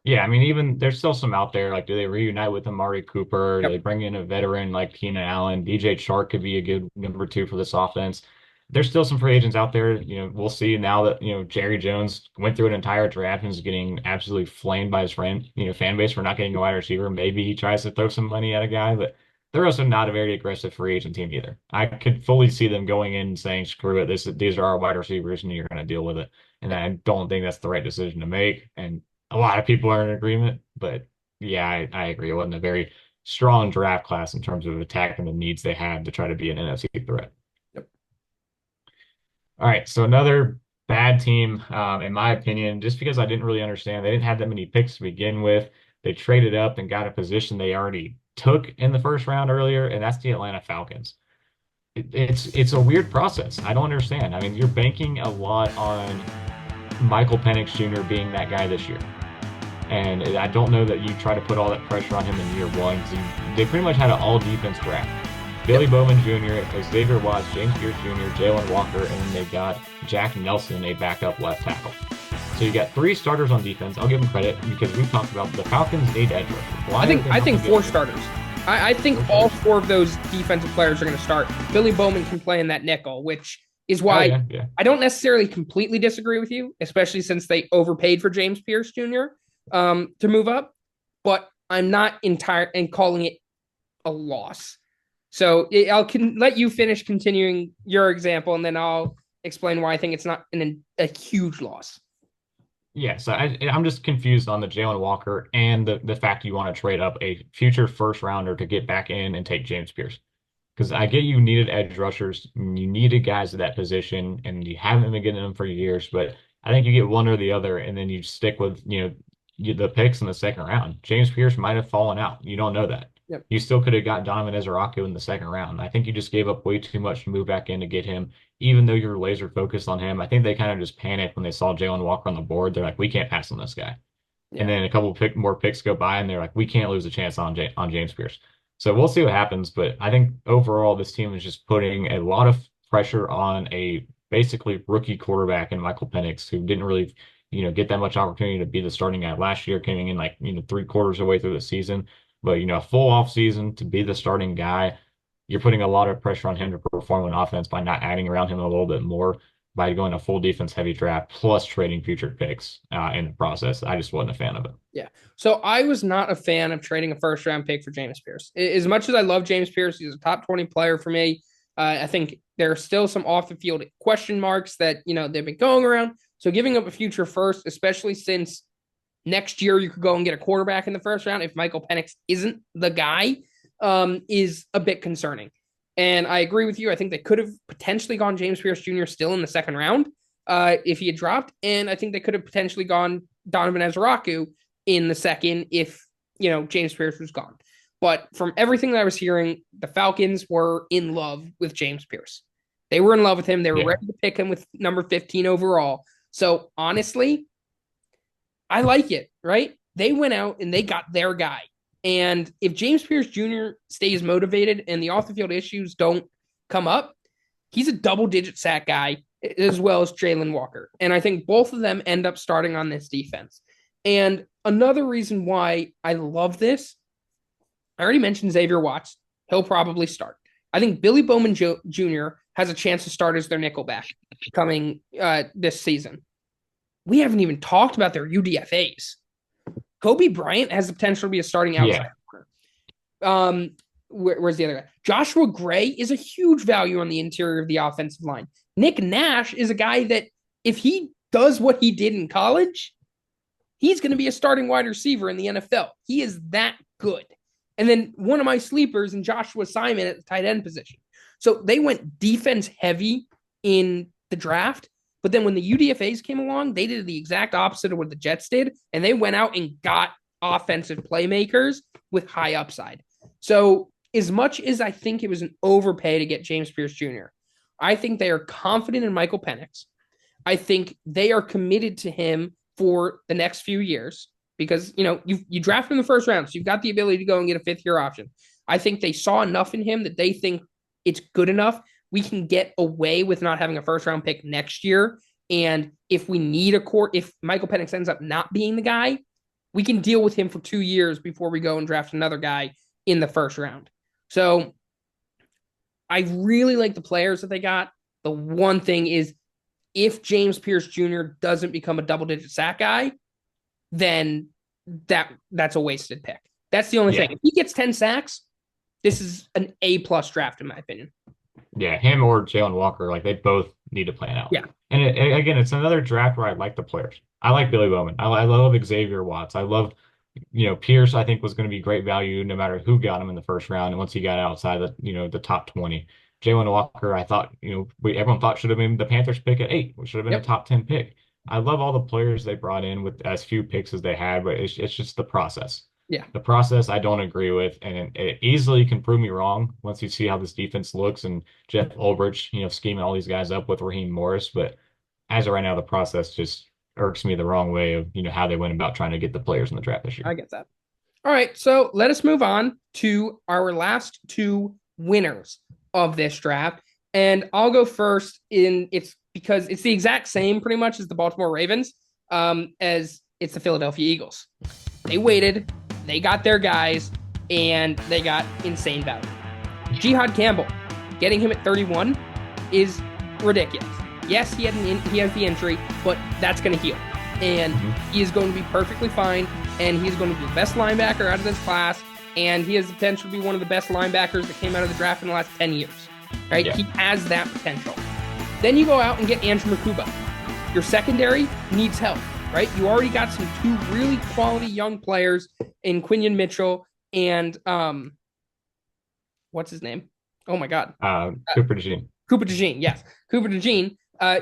Yeah, I mean, even there's still some out there. Like, do they reunite with Amari Cooper? Do they Yep. bring in a veteran like Keenan Allen? DJ Chark could be a good number two for this offense. There's still some free agents out there. We'll see now that, Jerry Jones went through an entire draft and is getting absolutely flamed by his fan base for not getting a wide receiver. Maybe he tries to throw some money at a guy, but they're also not a very aggressive free agent team either. I could fully see them going in and saying, screw it, these are our wide receivers and you're going to deal with it. And I don't think that's the right decision to make. And a lot of people are in agreement, but yeah, I agree. It wasn't a very strong draft class in terms of attacking the needs they had to try to be an NFC threat. Yep. All right, so another bad team, in my opinion, just because I didn't really understand. They didn't have that many picks to begin with. They traded up and got a position they already took in the first round earlier, and that's the Atlanta Falcons. It's a weird process. I don't understand. I mean, you're banking a lot on Michael Penix Jr. being that guy this year. And I don't know that you try to put all that pressure on him in year one because they pretty much had an all defense draft. Billy Bowman Jr., Xavier Watts, James Pierce Jr., Jalen Walker, and then they got Jack Nelson, a backup left tackle. So you got three starters on defense. I'll give them credit because we've talked about the Falcons need edge rushers. I think four starters. I think all four of those defensive players are going to start. Billy Bowman can play in that nickel, which is why I don't necessarily completely disagree with you, especially since they overpaid for James Pierce Jr. To move up, but I'm not entire and calling it a loss. So can let you finish continuing your example, and then I'll explain why I think it's not a huge loss. Yeah, so I'm just confused on the Jalen Walker and the fact you want to trade up a future first rounder to get back in and take James Pierce. Because I get you needed edge rushers, and you needed guys at that position, and you haven't been getting them for years. But I think you get one or the other, and then you stick with the picks in the second round. James Pierce might have fallen out. You don't know that. Yep. You still could have got Donovan Ezeraku in the second round. I think you just gave up way too much to move back in to get him, even though you're laser focused on him. I think they kind of just panicked when they saw Jalen Walker on the board. They're like, we can't pass on this guy. And Yeah. then a couple more picks go by, and they're like, we can't lose a chance on James Pierce. So we'll see what happens. But I think overall, this team is just putting a lot of pressure on a basically rookie quarterback in Michael Penix, who didn't really, get that much opportunity to be the starting guy last year, coming in like, three-quarters of the way through the season. But, a full off season to be the starting guy, you're putting a lot of pressure on him to perform on offense by not adding around him a little bit more, by going a full defense heavy draft plus trading future picks in the process. I just wasn't a fan of it. Yeah. So I was not a fan of trading a first round pick for James Pierce. As much as I love James Pierce, he's a top 20 player for me. I think there are still some off the field question marks that, they've been going around. So giving up a future first, especially since next year you could go and get a quarterback in the first round if Michael Penix isn't the guy, is a bit concerning. And I agree with you. I think they could have potentially gone James Pierce Jr. still in the second round if he had dropped. And I think they could have potentially gone Donovan Ezeraku in the second if, James Pierce was gone. But from everything that I was hearing, the Falcons were in love with James Pierce. They were in love with him. They were ready to pick him with number 15 overall. So honestly, I like it, right? They went out and they got their guy. And if James Pierce Jr. stays motivated and the off the field issues don't come up, he's a double-digit sack guy as well as Jalen Walker. And I think both of them end up starting on this defense. And another reason why I love this, I already mentioned Xavier Watts. He'll probably start. I think Billy Bowman Jr. has a chance to start as their nickelback coming this season. We haven't even talked about their UDFAs. Kobe Bryant has the potential to be a starting outside corner. Where's the other guy? Joshua Gray is a huge value on the interior of the offensive line. Nick Nash is a guy that if he does what he did in college, he's going to be a starting wide receiver in the NFL. He is that good. And then one of my sleepers in Joshua Simon at the tight end position. So they went defense heavy in the draft. But then when the UDFAs came along, they did the exact opposite of what the Jets did, and they went out and got offensive playmakers with high upside. So as much as I think it was an overpay to get James Pierce Jr., I think they are confident in Michael Penix. I think they are committed to him for the next few years because, you draft him in the first round, so you've got the ability to go and get a fifth-year option. I think they saw enough in him that they think it's good enough. We can get away with not having a first-round pick next year. And if we need if Michael Penix ends up not being the guy, we can deal with him for 2 years before we go and draft another guy in the first round. So I really like the players that they got. The one thing is if James Pierce Jr. doesn't become a double-digit sack guy, then that's a wasted pick. That's the only thing. If he gets 10 sacks, this is an A-plus draft in my opinion. Yeah, him or Jalen Walker, like they both need to plan out. Yeah. And again, it's another draft where I like the players. I like Billy Bowman. I love Xavier Watts. I love, Pierce, I think was going to be great value no matter who got him in the first round. And once he got outside the top 20, Jalen Walker, I thought, everyone thought should have been the Panthers pick at 8, which should have been a top 10 pick. I love all the players they brought in with as few picks as they had, but it's just the process. Yeah. The process I don't agree with, and it easily can prove me wrong once you see how this defense looks and Jeff Ulbrich, scheming all these guys up with Raheem Morris. But as of right now, the process just irks me the wrong way of, how they went about trying to get the players in the draft this year. I get that. All right, so let us move on to our last two winners of this draft. And I'll go first it's because it's the exact same pretty much as the Baltimore Ravens, as it's the Philadelphia Eagles. They waited. They got their guys, and they got insane value. Jihad Campbell, getting him at 31 is ridiculous. Yes, he has the injury, but that's going to heal. And he is going to be perfectly fine, and he's going to be the best linebacker out of this class, and he has the potential to be one of the best linebackers that came out of the draft in the last 10 years. Right? Yeah. He has that potential. Then you go out and get Andrew Makuba. Your secondary needs help. right? You already got some two really quality young players in Quinion Mitchell and what's his name? Oh my God. Cooper DeJean. Cooper DeJean, yes. Cooper DeJean.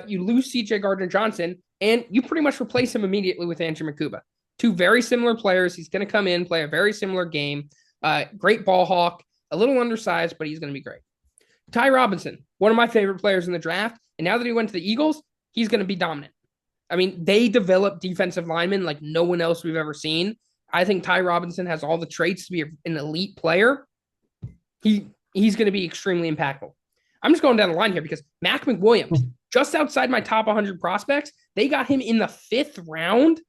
You lose CJ Gardner Johnson, and you pretty much replace him immediately with Andrew Makuba. Two very similar players. He's going to come in, play a very similar game. Great ball hawk, a little undersized, but he's going to be great. Ty Robinson, one of my favorite players in the draft. And now that he went to the Eagles, he's going to be dominant. I mean, they develop defensive linemen like no one else we've ever seen. I think Ty Robinson has all the traits to be an elite player. He's going to be extremely impactful. I'm just going down the line here because Mac McWilliams, just outside my top 100 prospects, they got him in the 5th round.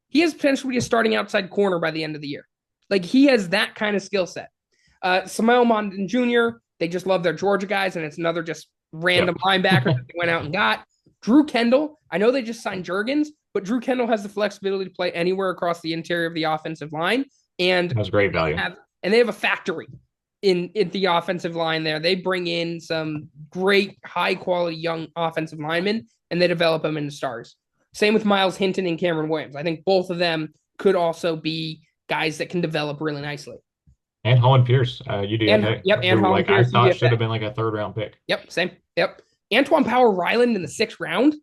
He has potential to be a starting outside corner by the end of the year. Like, he has that kind of skill set. Samuel Mondin Jr., they just love their Georgia guys, and it's another just random linebacker that they went out and got. Drew Kendall, I know they just signed Juergens, but Drew Kendall has the flexibility to play anywhere across the interior of the offensive line. And that's great value. They have a factory in the offensive line there. They bring in some great, high-quality young offensive linemen, and they develop them into stars. Same with Miles Hinton and Cameron Williams. I think both of them could also be guys that can develop really nicely. And Holland Pierce, UDFA. And Holland Pierce, I thought UDFA should have been like a 3rd-round pick. Yep, same. Yep. Antoine Powell-Ryland in the 6th round?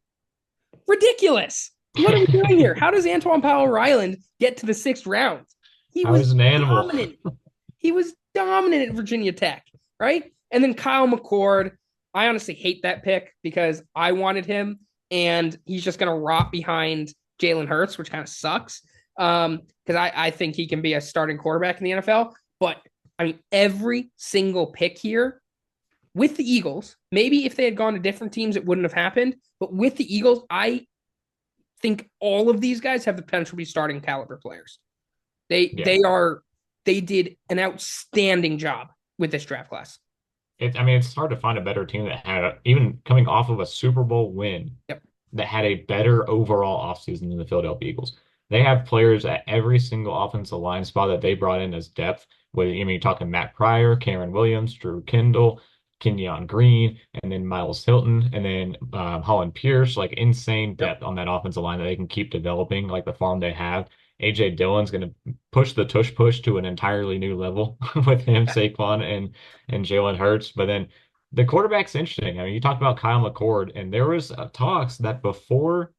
Ridiculous. What are we doing here? How does Antoine Powell-Ryland get to the 6th round? He was an animal. Dominant. He was dominant at Virginia Tech, right? And then Kyle McCord, I honestly hate that pick because I wanted him, and he's just going to rot behind Jalen Hurts, which kind of sucks because I think he can be a starting quarterback in the NFL. But, I mean, every single pick here with the Eagles, maybe if they had gone to different teams, it wouldn't have happened. But with the Eagles, I think all of these guys have the potential to be starting caliber players. They did an outstanding job with this draft class. It's hard to find a better team that had, even coming off of a Super Bowl win, that had a better overall offseason than the Philadelphia Eagles. They have players at every single offensive line spot that they brought in as depth. You're talking Matt Pryor, Cameron Williams, Drew Kendall, Kenyon Green, and then Miles Hilton, and then Holland Pierce, like insane depth on that offensive line that they can keep developing, like the farm they have. AJ Dillon's going to push the tush push to an entirely new level with him, Saquon, and Jalen Hurts. But then the quarterback's interesting. I mean, you talked about Kyle McCord, and there was talks that before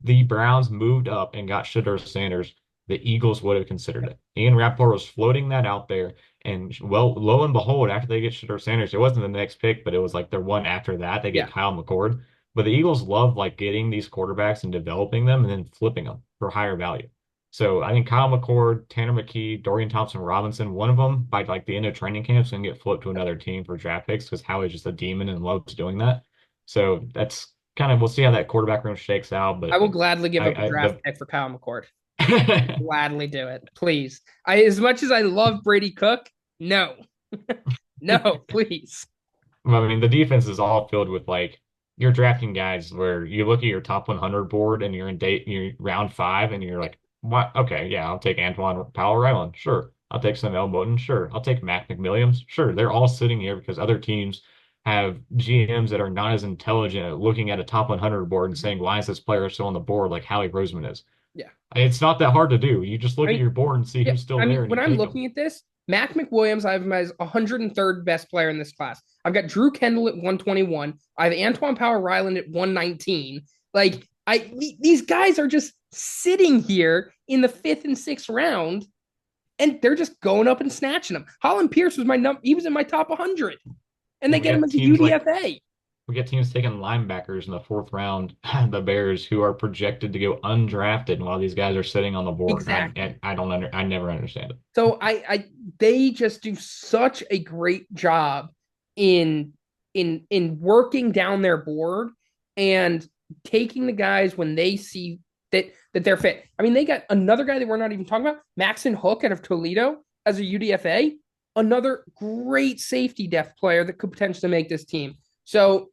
the Browns moved up and got Shedeur Sanders, the Eagles would have considered it. Ian Rappaport was floating that out there. And well, lo and behold, after they get Shedeur Sanders, it wasn't the next pick, but it was like their one after that. They get Kyle McCord. But the Eagles love like getting these quarterbacks and developing them and then flipping them for higher value. So I think Kyle McCord, Tanner McKee, Dorian Thompson-Robinson, one of them by like the end of training camp is going to get flipped to another team for draft picks because Howie's just a demon and loves doing that. So that's kind of, we'll see how that quarterback room shakes out. But I will gladly give up a draft pick for Kyle McCord. Gladly do it, please. As much as I love Brady Cook, no, no, please. Well, I mean, the defense is all filled with like you're drafting guys where you look at your top 100 board and you're you're round 5 and you're like, what? Okay, yeah, I'll take Antoine Powell-Ryland. Sure. I'll take Samuel Bowden. Sure. I'll take Mac McWilliams. Sure. They're all sitting here because other teams have GMs that are not as intelligent at looking at a top 100 board and saying, why is this player still on the board like Howie Roseman is? Yeah. It's not that hard to do. You just look at your board and see who's still there. When I'm looking at this, Mac McWilliams, I have him as 103rd best player in this class. I've got Drew Kendall at 121. I have Antoine Powell-Ryland at 119. Like, these guys are just sitting here in the 5th and 6th round, and they're just going up and snatching them. Holland Pierce was he was in my top 100, and they get him as a UDFA. We get teams taking linebackers in the 4th round, the Bears, who are projected to go undrafted while these guys are sitting on the board. Exactly. I never understand it. So they just do such a great job in working down their board and taking the guys when they see that they're fit. I mean, they got another guy that we're not even talking about, Maxon Hook out of Toledo as a UDFA, another great safety depth player that could potentially make this team. So,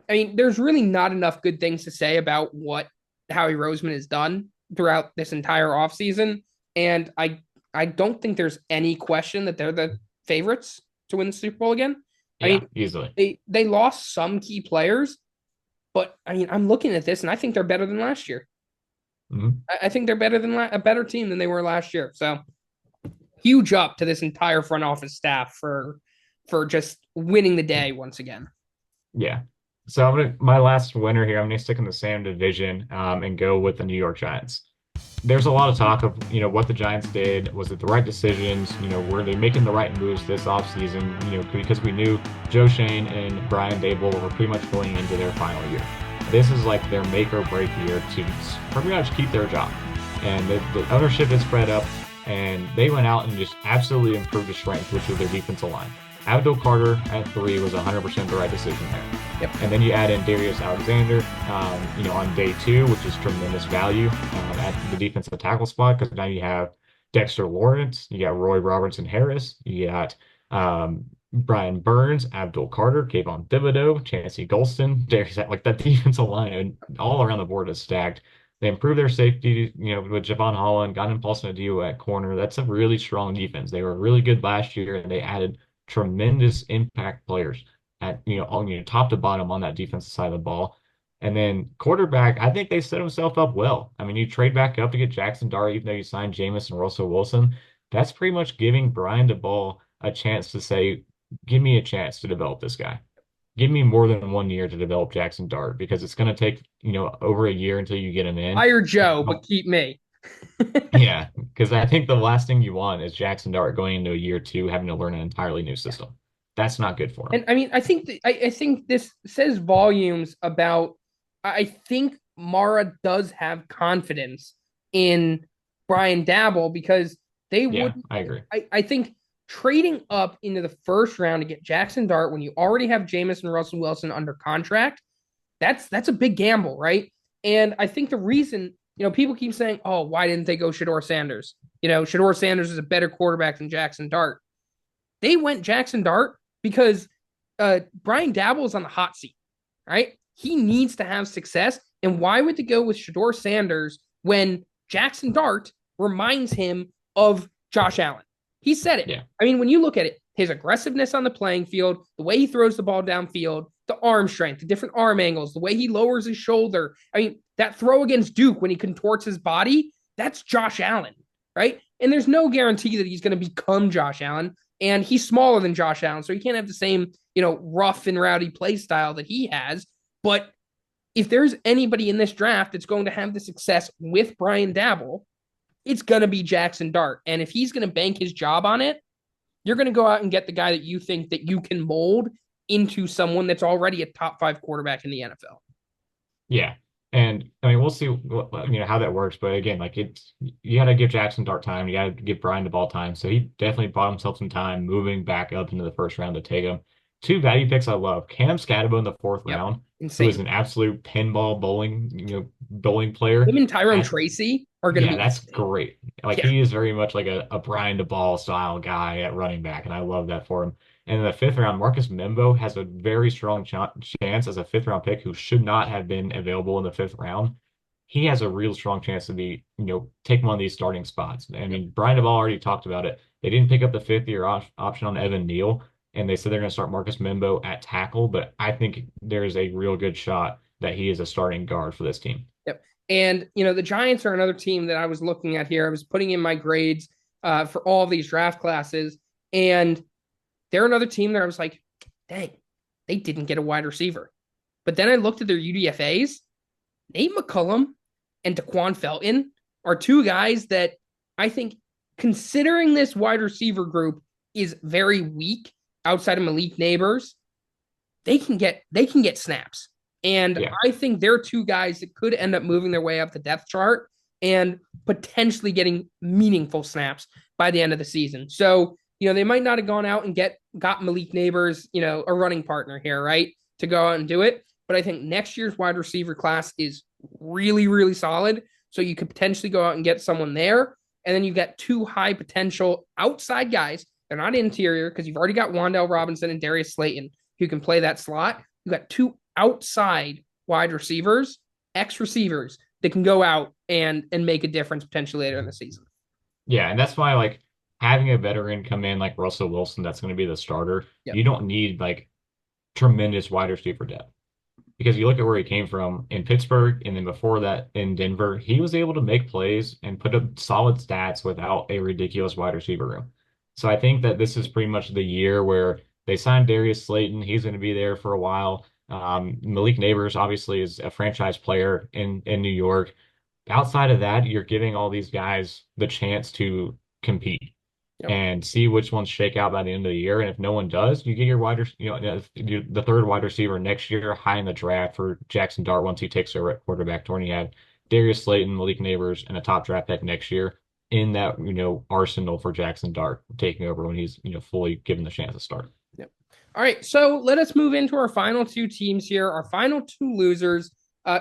I mean, there's really not enough good things to say about what Howie Roseman has done throughout this entire offseason. And I don't think there's any question that they're the favorites to win the Super Bowl again. Yeah, I mean, easily. They lost some key players, but I mean, I'm looking at this and I think they're better than last year. Mhm. I think they're better than a better team than they were last year. So huge up to this entire front office staff for just winning the day once again. Yeah. So my last winner here. I'm gonna stick in the same division and go with the New York Giants. There's a lot of talk of, what the Giants did. Was it the right decisions? Were they making the right moves this offseason? Because we knew Joe Shane and Brian Dable were pretty much going into their final year. This is like their make or break year to pretty much keep their job. And the ownership is spread up, and they went out and just absolutely improved the strength, which was their defensive line. Abdul Carter at 3 was 100% the right decision there. Yep. And then you add in Darius Alexander, on day 2, which is tremendous value at the defensive tackle spot because now you have Dexter Lawrence, you got Roy Robertson Harris, you got Brian Burns, Abdul Carter, Kayvon Thibodeau, Chancey Golston, Darius, like that defensive line and all around the board is stacked. They improved their safety, with Javon Holland, got in Paulson Adio at corner. That's a really strong defense. They were really good last year, and they added tremendous impact players at top to bottom on that defensive side of the ball. And then quarterback, I think they set themselves up well. I mean, you trade back up to get Jackson Dart, even though you signed Jameis and Russell Wilson. That's pretty much giving Brian DeBall a chance to say, give me a chance to develop this guy. Give me more than 1 year to develop Jackson Dart because it's going to take, over a year until you get him in. Fire Joe, but keep me. Yeah, because I think the last thing you want is Jackson Dart going into a year 2 having to learn an entirely new system. That's not good for him. And I mean, I think this says volumes about. I think Mara does have confidence in Brian Dabble because they Yeah, wouldn't. I agree. I think trading up into the first round to get Jackson Dart when you already have Jameis and Russell Wilson under contract, that's a big gamble, right? And I think the reason, people keep saying, "Oh, why didn't they go Shador Sanders?" Shador Sanders is a better quarterback than Jackson Dart. They went Jackson Dart because Brian Dabble is on the hot seat, right? He needs to have success. And why would they go with Shador Sanders when Jackson Dart reminds him of Josh Allen? He said it. Yeah. I mean, when you look at it, his aggressiveness on the playing field, the way he throws the ball downfield, the arm strength, the different arm angles, the way he lowers his shoulder. I mean, that throw against Duke when he contorts his body, that's Josh Allen, right? And there's no guarantee that he's going to become Josh Allen. And he's smaller than Josh Allen, so he can't have the same, rough and rowdy play style that he has. But if there's anybody in this draft that's going to have the success with Brian Dabble, it's going to be Jackson Dart. And if he's going to bank his job on it, you're going to go out and get the guy that you think that you can mold into someone that's already a top 5 quarterback in the NFL. Yeah. And I mean, we'll see how that works. But again, like you got to give Jackson Dart time. You got to give Brian the ball time. So he definitely bought himself some time moving back up into the first round to take him. 2 value picks I love. Cam Scatabo in the 4th round, Insane. who is an absolute pinball bowling player. Him and Tyrone Tracy are going to be that's insane. great. Like he is very much like a Brian DeBall style guy at running back, and I love that for him. And in the 5th round, Marcus Membo has a very strong chance as a 5th round pick who should not have been available in the 5th round. He has a real strong chance to be, take one of these starting spots. I mean, Brian DeBall already talked about it. They didn't pick up the 5th-year option on Evan Neal, and they said they're going to start Marcus Membo at tackle, but I think there's a real good shot that he is a starting guard for this team. Yep. And, the Giants are another team that I was looking at here. I was putting in my grades for all of these draft classes, and they're another team that I was like, dang, they didn't get a wide receiver. But then I looked at their UDFAs. Nate McCullum and Daquan Felton are 2 guys that I think, considering this wide receiver group is very weak outside of Malik Neighbors, they can get snaps. And I think they're 2 guys that could end up moving their way up the depth chart and potentially getting meaningful snaps by the end of the season. So, they might not have gone out and got Malik Neighbors, a running partner here, right, to go out and do it. But I think next year's wide receiver class is really, really solid. So you could potentially go out and get someone there. And then you've got 2 high potential outside guys. They're not interior because you've already got Wan'Dale Robinson and Darius Slayton who can play that slot. You've got 2 outside wide receivers, ex-receivers that can go out and make a difference potentially later in the season. Yeah, and that's why, like, having a veteran come in like Russell Wilson, that's going to be the starter. Yep. You don't need like tremendous wide receiver depth. because you look at where he came from in Pittsburgh and then before that in Denver, he was able to make plays and put up solid stats without a ridiculous wide receiver room. So I think that this is pretty much the year where they signed Darius Slayton. He's going to be there for a while. Malik Neighbors obviously is a franchise player in New York. Outside of that, you're giving all these guys the chance to compete Yep. and see which ones shake out by the end of the year. And if no one does, you get your the third wide receiver next year high in the draft for Jackson Dart once he takes over at quarterback. Torn, you have Darius Slayton, Malik Neighbors, and a top draft pick next year in that, arsenal for Jackson Dart taking over when he's, fully given the chance to start. Yep. All right. So let us move into our final two teams here, our final two losers.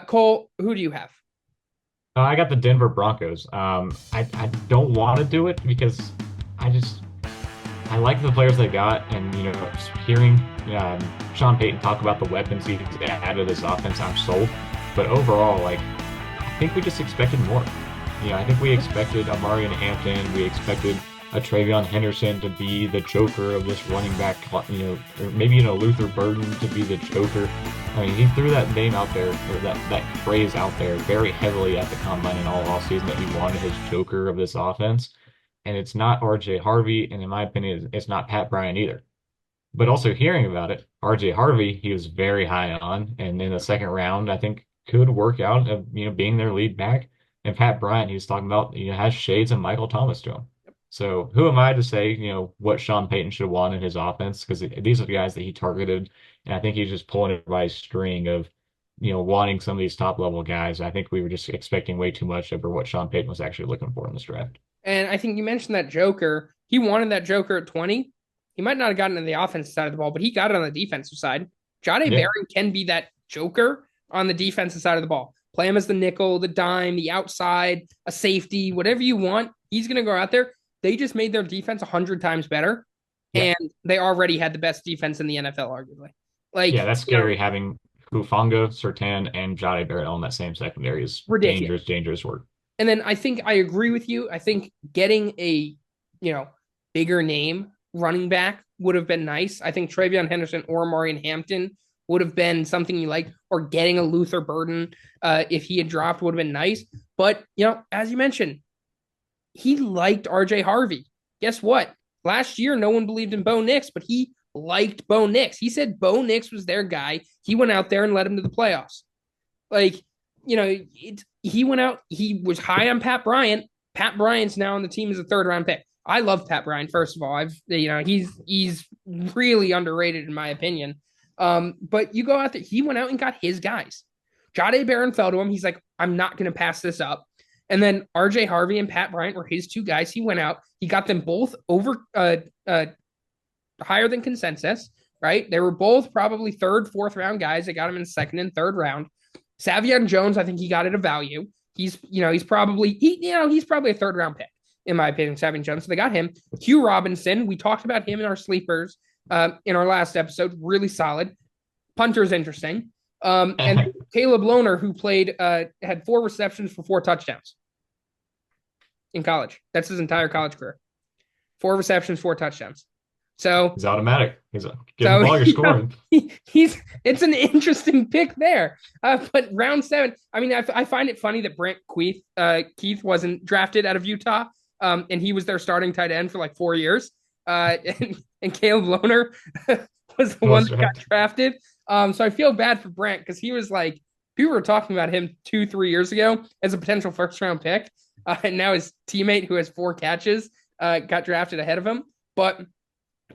Cole, who do you have? I got the Denver Broncos. I don't want to do it because I just I like the players they got, and just hearing Sean Payton talk about the weapons he's added to this offense, I'm sold. But overall, like I think we just expected more. I think we expected Amari and Hampton. We expected a Travion Henderson to be the joker of this running back, or maybe Luther Burden to be the joker. I mean, he threw that name out there, or that phrase out there very heavily at the combine and all offseason that he wanted his joker of this offense. And it's not RJ Harvey, and in my opinion, it's not Pat Bryant either. But also hearing about it, RJ Harvey, he was very high on, and in the second round, I think could work out of being their lead back. And Pat Bryant, he's talking about has shades of Michael Thomas to him. So who am I to say what Sean Payton should want in his offense? Because these are the guys that he targeted, and I think he's just pulling it by a string of wanting some of these top level guys. I think we were just expecting way too much over what Sean Payton was actually looking for in this draft. And I think you mentioned that Joker. He wanted that Joker at 20. He might not have gotten to the offensive side of the ball, but he got it on the defensive side. Jahdae Yeah. Barron can be that Joker on the defensive side of the ball. Play him as the nickel, the dime, the outside, a safety, whatever you want. He's going to go out there. They just made their defense 100 times better, Yeah. and they already had the best defense in the NFL, arguably. Yeah, that's scary having Hufanga, Sertan, and Jahdae Barrett on that same secondary is ridiculous. dangerous, dangerous work. And then I think I agree with you. I think getting a, bigger name running back would have been nice. I think Travion Henderson or Amari Hampton would have been something you like, or getting a Luther Burden if he had dropped would have been nice. But, as you mentioned, he liked RJ Harvey. Guess what? Last year, no one believed in Bo Nix, but he liked Bo Nix. He said Bo Nix was their guy. He went out there and led him to the playoffs. He went out. He was high on Pat Bryant. Pat Bryant's now on the team as a third round pick. I love Pat Bryant. First of all, he's really underrated in my opinion. But you go out there. He went out and got his guys. Jahdae Barron fell to him. He's like, I'm not going to pass this up. And then RJ Harvey and Pat Bryant were his two guys. He went out. He got them both over higher than consensus. Right? They were both probably third, fourth round guys. They got him in the second and third round. Savion Jones, I think he got it a value. He's probably a third round pick, in my opinion, Savion Jones. So they got him. Hugh Robinson, we talked about him in our sleepers in our last episode. Really solid. Punter's interesting. And Caleb Lohner, who had 4 receptions for 4 touchdowns in college. That's his entire college career. 4 receptions, 4 touchdowns. So he's automatic. He's getting the ball, you're scoring. It's an interesting pick there. But round 7, I mean, I find it funny that Brant Keith wasn't drafted out of Utah, and he was their starting tight end for like 4 years. And Caleb Lohner was the one that got drafted. So I feel bad for Brant because he was like, people were talking about him 2-3 years ago as a potential first round pick. And now his teammate who has 4 catches got drafted ahead of him. But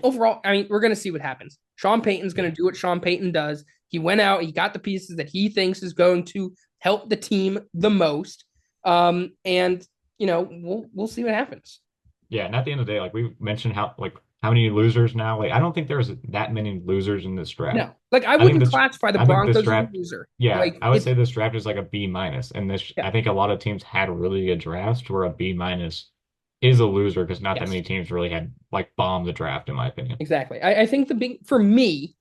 overall, I mean, we're going to see what happens. Sean Payton's going to do what Sean Payton does. He went out, he got the pieces that he thinks is going to help the team the most. And we'll see what happens. Yeah, and at the end of the day, like we mentioned how many losers now. Like I don't think there's that many losers in this draft. No, I wouldn't classify the Broncos as a loser. Yeah, I would say this draft is like a B minus, and this I think a lot of teams had really good drafts where a B minus is a loser because not that many teams really had bombed the draft, in my opinion. Exactly. I think for me,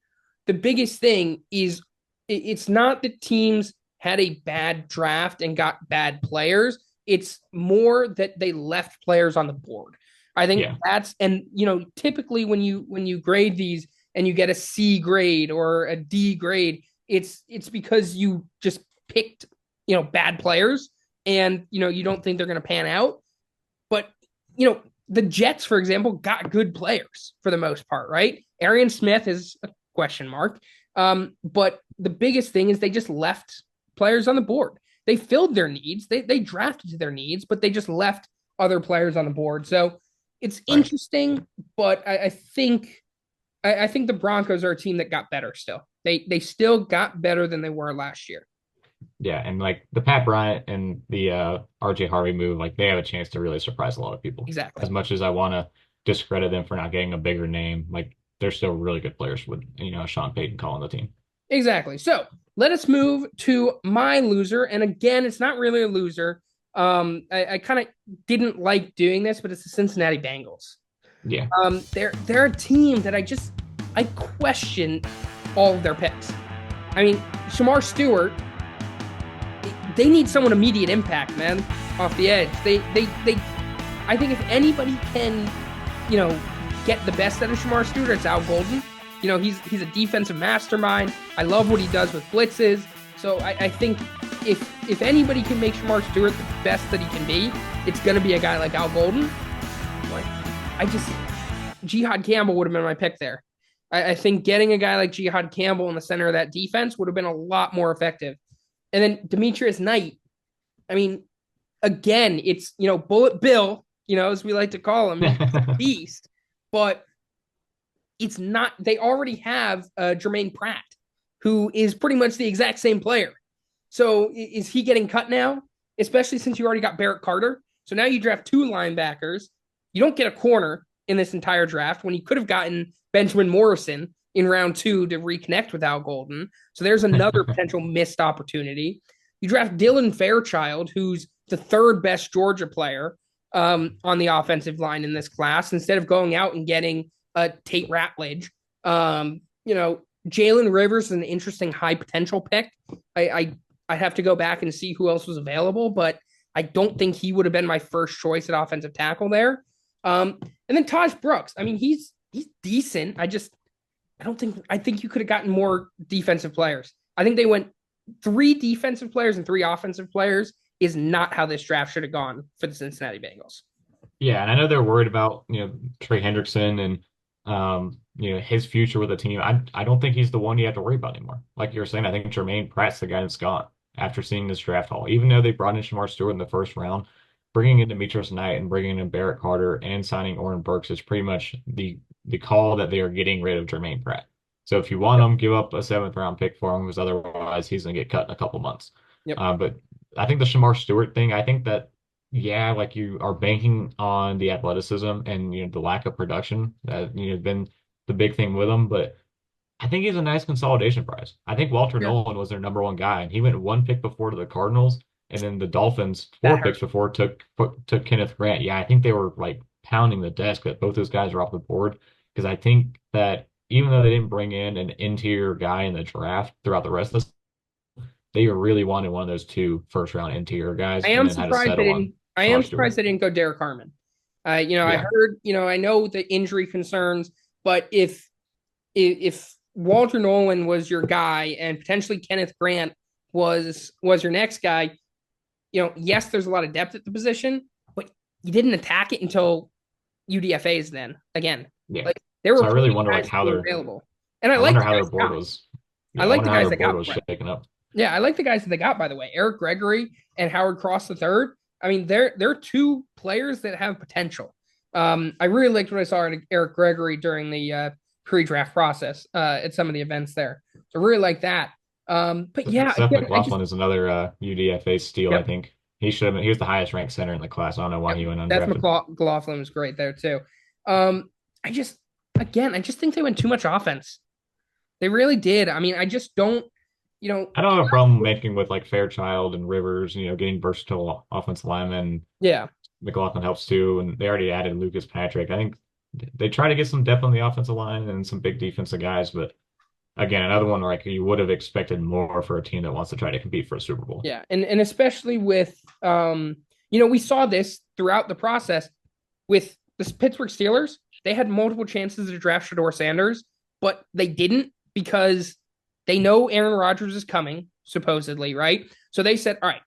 the biggest thing is it's not that teams had a bad draft and got bad players. It's more that they left players on the board. I think that's, and typically when you grade these and you get a C grade or a D grade, it's because you just picked, bad players and, you don't think they're going to pan out. But, the Jets, for example, got good players for the most part, right? Arian Smith is a question mark. But the biggest thing is they just left players on the board. They filled their needs. They drafted to their needs, but they just left other players on the board. So it's Right. interesting, but I think the Broncos are a team that got better still. They still got better than they were last year. Yeah, and like the Pat Bryant and the RJ Harvey move, like they have a chance to really surprise a lot of people. Exactly. As much as I want to discredit them for not getting a bigger name, like they're still really good players with Sean Payton calling the team. Exactly. So let us move to my loser. And again, it's not really a loser. I kind of didn't like doing this, but it's the Cincinnati Bengals. Yeah. They're a team that I question all of their picks. I mean, Shamar Stewart, they need someone immediate impact, man, off the edge. I think if anybody can, you know, get the best out of Shamar Stewart, it's Al Golden. He's a defensive mastermind. I love what he does with blitzes. So I think if anybody can make Shamar Stewart the best that he can be, it's going to be a guy like Al Golden. Like, Jihad Campbell would have been my pick there. I think getting a guy like Jihad Campbell in the center of that defense would have been a lot more effective. And then Demetrius Knight, I mean, again, it's, Bullet Bill, as we like to call him, he's a beast, but it's not, they already have Jermaine Pratt, who is pretty much the exact same player. So is he getting cut now? Especially since you already got Barrett Carter. So now you draft two linebackers. You don't get a corner in this entire draft when you could have gotten Benjamin Morrison in round 2 to reconnect with Al Golden. So there's another potential missed opportunity. You draft Dylan Fairchild, who's the third best Georgia player on the offensive line in this class, instead of going out and getting Tate Ratledge. Jalen Rivers is an interesting high potential pick. I'd have to go back and see who else was available, but I don't think he would have been my first choice at offensive tackle there. And then Taj Brooks. I mean, he's decent. I think you could have gotten more defensive players. I think they went 3 defensive players and 3 offensive players is not how this draft should have gone for the Cincinnati Bengals. Yeah, and I know they're worried about, Trey Hendrickson and his future with the team. I don't think he's the one you have to worry about anymore. Like you were saying, I think Jermaine Pratt's the guy that's gone after seeing this draft haul. Even though they brought in Shamar Stewart in the first round, bringing in Demetrius Knight and bringing in Barrett Carter and signing Oren Burks is pretty much the call that they are getting rid of Jermaine Pratt. So if you want him, give up a 7th round pick for him, because otherwise he's going to get cut in a couple months. Yep. But I think the Shamar Stewart thing, I think that, yeah, like you are banking on the athleticism and the lack of production that been the big thing with him. But I think he's a nice consolidation prize. I think Walter Yeah. Nolan was their number 1 guy, and he went 1 pick before to the Cardinals, and then the Dolphins That 4 hurt. picks before took Kenneth Grant. Yeah, I think they were like pounding the desk that both those guys are off the board, because I think that even though they didn't bring in an interior guy in the draft throughout the rest of this, they really wanted one of those 2 first-round interior guys, I and am then had to surprised they settle on didn't. I am Shamar surprised Stewart. they didn't go Derek Harmon. I Yeah. heard. I know the injury concerns, but if Walter Nolan was your guy and potentially Kenneth Grant was your next guy, yes, there's a lot of depth at the position, but you didn't attack it until UDFA's. Then again, Yeah. like there were So I really plenty of wonder like guys how who were they're available, and I I like wonder the how guys their they board got. was I yeah, I like the wonder how guys their they board got. was shaking up. Yeah, I like the guys that they got, by the way. Eric Gregory and Howard Cross the third. I mean, they're 2 players that have potential. I really liked what I saw in Eric Gregory during the pre-draft process at some of the events there. So I really like that. But yeah, Seth again, I just McLaughlin is another UDFA steal, I yep, think. He was the highest ranked center in the class. I don't know why yep. he went Seth undrafted. McLaughlin was great there too. I just again, I just think they went too much offense. They really did. I mean, I just don't, you know, I don't have a problem making with like Fairchild and Rivers, getting versatile offensive linemen. yeah. McLaughlin helps too, and they already added Lucas Patrick. I think they try to get some depth on the offensive line and some big defensive guys, but again, another one like you would have expected more for a team that wants to try to compete for a Super Bowl. Yeah, and especially with we saw this throughout the process with the Pittsburgh Steelers. They had multiple chances to draft Shador Sanders, but they didn't because They know Aaron Rodgers is coming, supposedly, right? So they said, all right,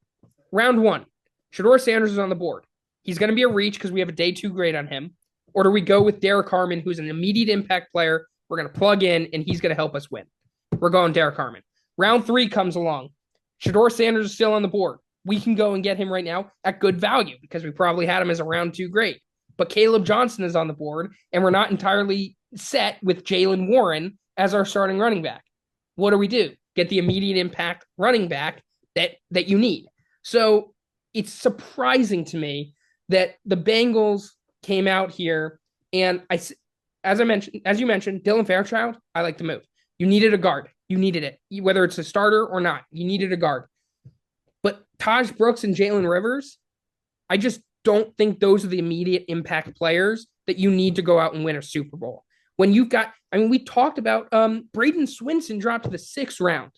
round one, Shador Sanders is on the board. He's going to be a reach because we have a day 2 grade on him. Or do we go with Derek Harmon, who's an immediate impact player? We're going to plug in, and he's going to help us win. We're going Derek Harmon. Round 3 comes along. Shador Sanders is still on the board. We can go and get him right now at good value because we probably had him as a round 2 grade. But Caleb Johnson is on the board, and we're not entirely set with Jalen Warren as our starting running back. What do we do? Get the immediate impact running back that you need. So it's surprising to me that the Bengals came out here and as you mentioned, Dylan Fairchild, I like the move. You needed a guard. You needed it, whether it's a starter or not. You needed a guard. But Taj Brooks and Jalen Rivers, I just don't think those are the immediate impact players that you need to go out and win a Super Bowl. When you've got, I mean, we talked about Braden Swinson dropped to the 6th round.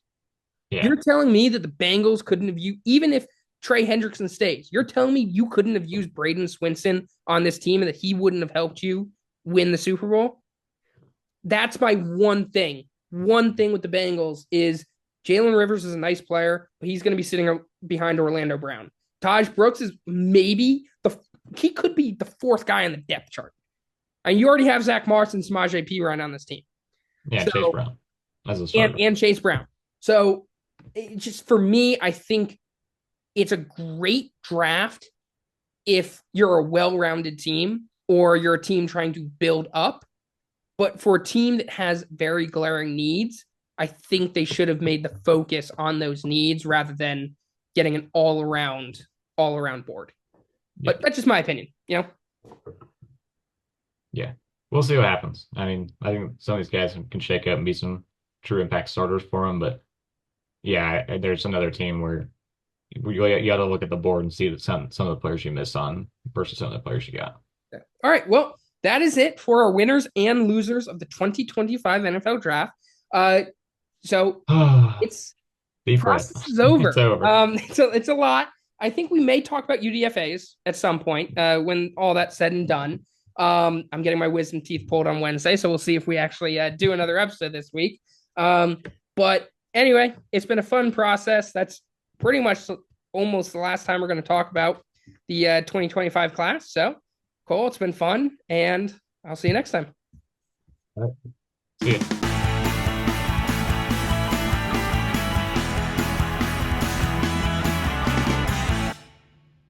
Yeah. You're telling me that the Bengals couldn't have used, even if Trey Hendrickson stays, you're telling me you couldn't have used Braden Swinson on this team and that he wouldn't have helped you win the Super Bowl? That's my one thing. One thing with the Bengals is Jalen Rivers is a nice player, but he's going to be sitting behind Orlando Brown. Taj Brooks is maybe he could be the 4th guy on the depth chart. And you already have Zach Moss and Samaje Perine on this team. Yeah, so, Chase Brown as a starter. And Chase Brown. So just for me, I think it's a great draft if you're a well-rounded team or you're a team trying to build up. But for a team that has very glaring needs, I think they should have made the focus on those needs rather than getting an all-around board. Yeah. But that's just my opinion, you know? Yeah. We'll see what happens. I mean, I think some of these guys can shake up and be some true impact starters for them. But yeah, there's another team where you got to look at the board and see that some of the players you miss on versus some of the players you got. All right. Well, that is it for our winners and losers of the 2025 NFL draft. So it's Deep process breath. is over. It's over. It's a lot. I think we may talk about UDFAs at some point when all that's said and done. I'm getting my wisdom teeth pulled on Wednesday, so we'll see if we actually do another episode this week. But anyway, it's been a fun process. That's pretty much almost the last time we're going to talk about the 2025 class. So, Cole, it's been fun, and I'll see you next time. All right. See you.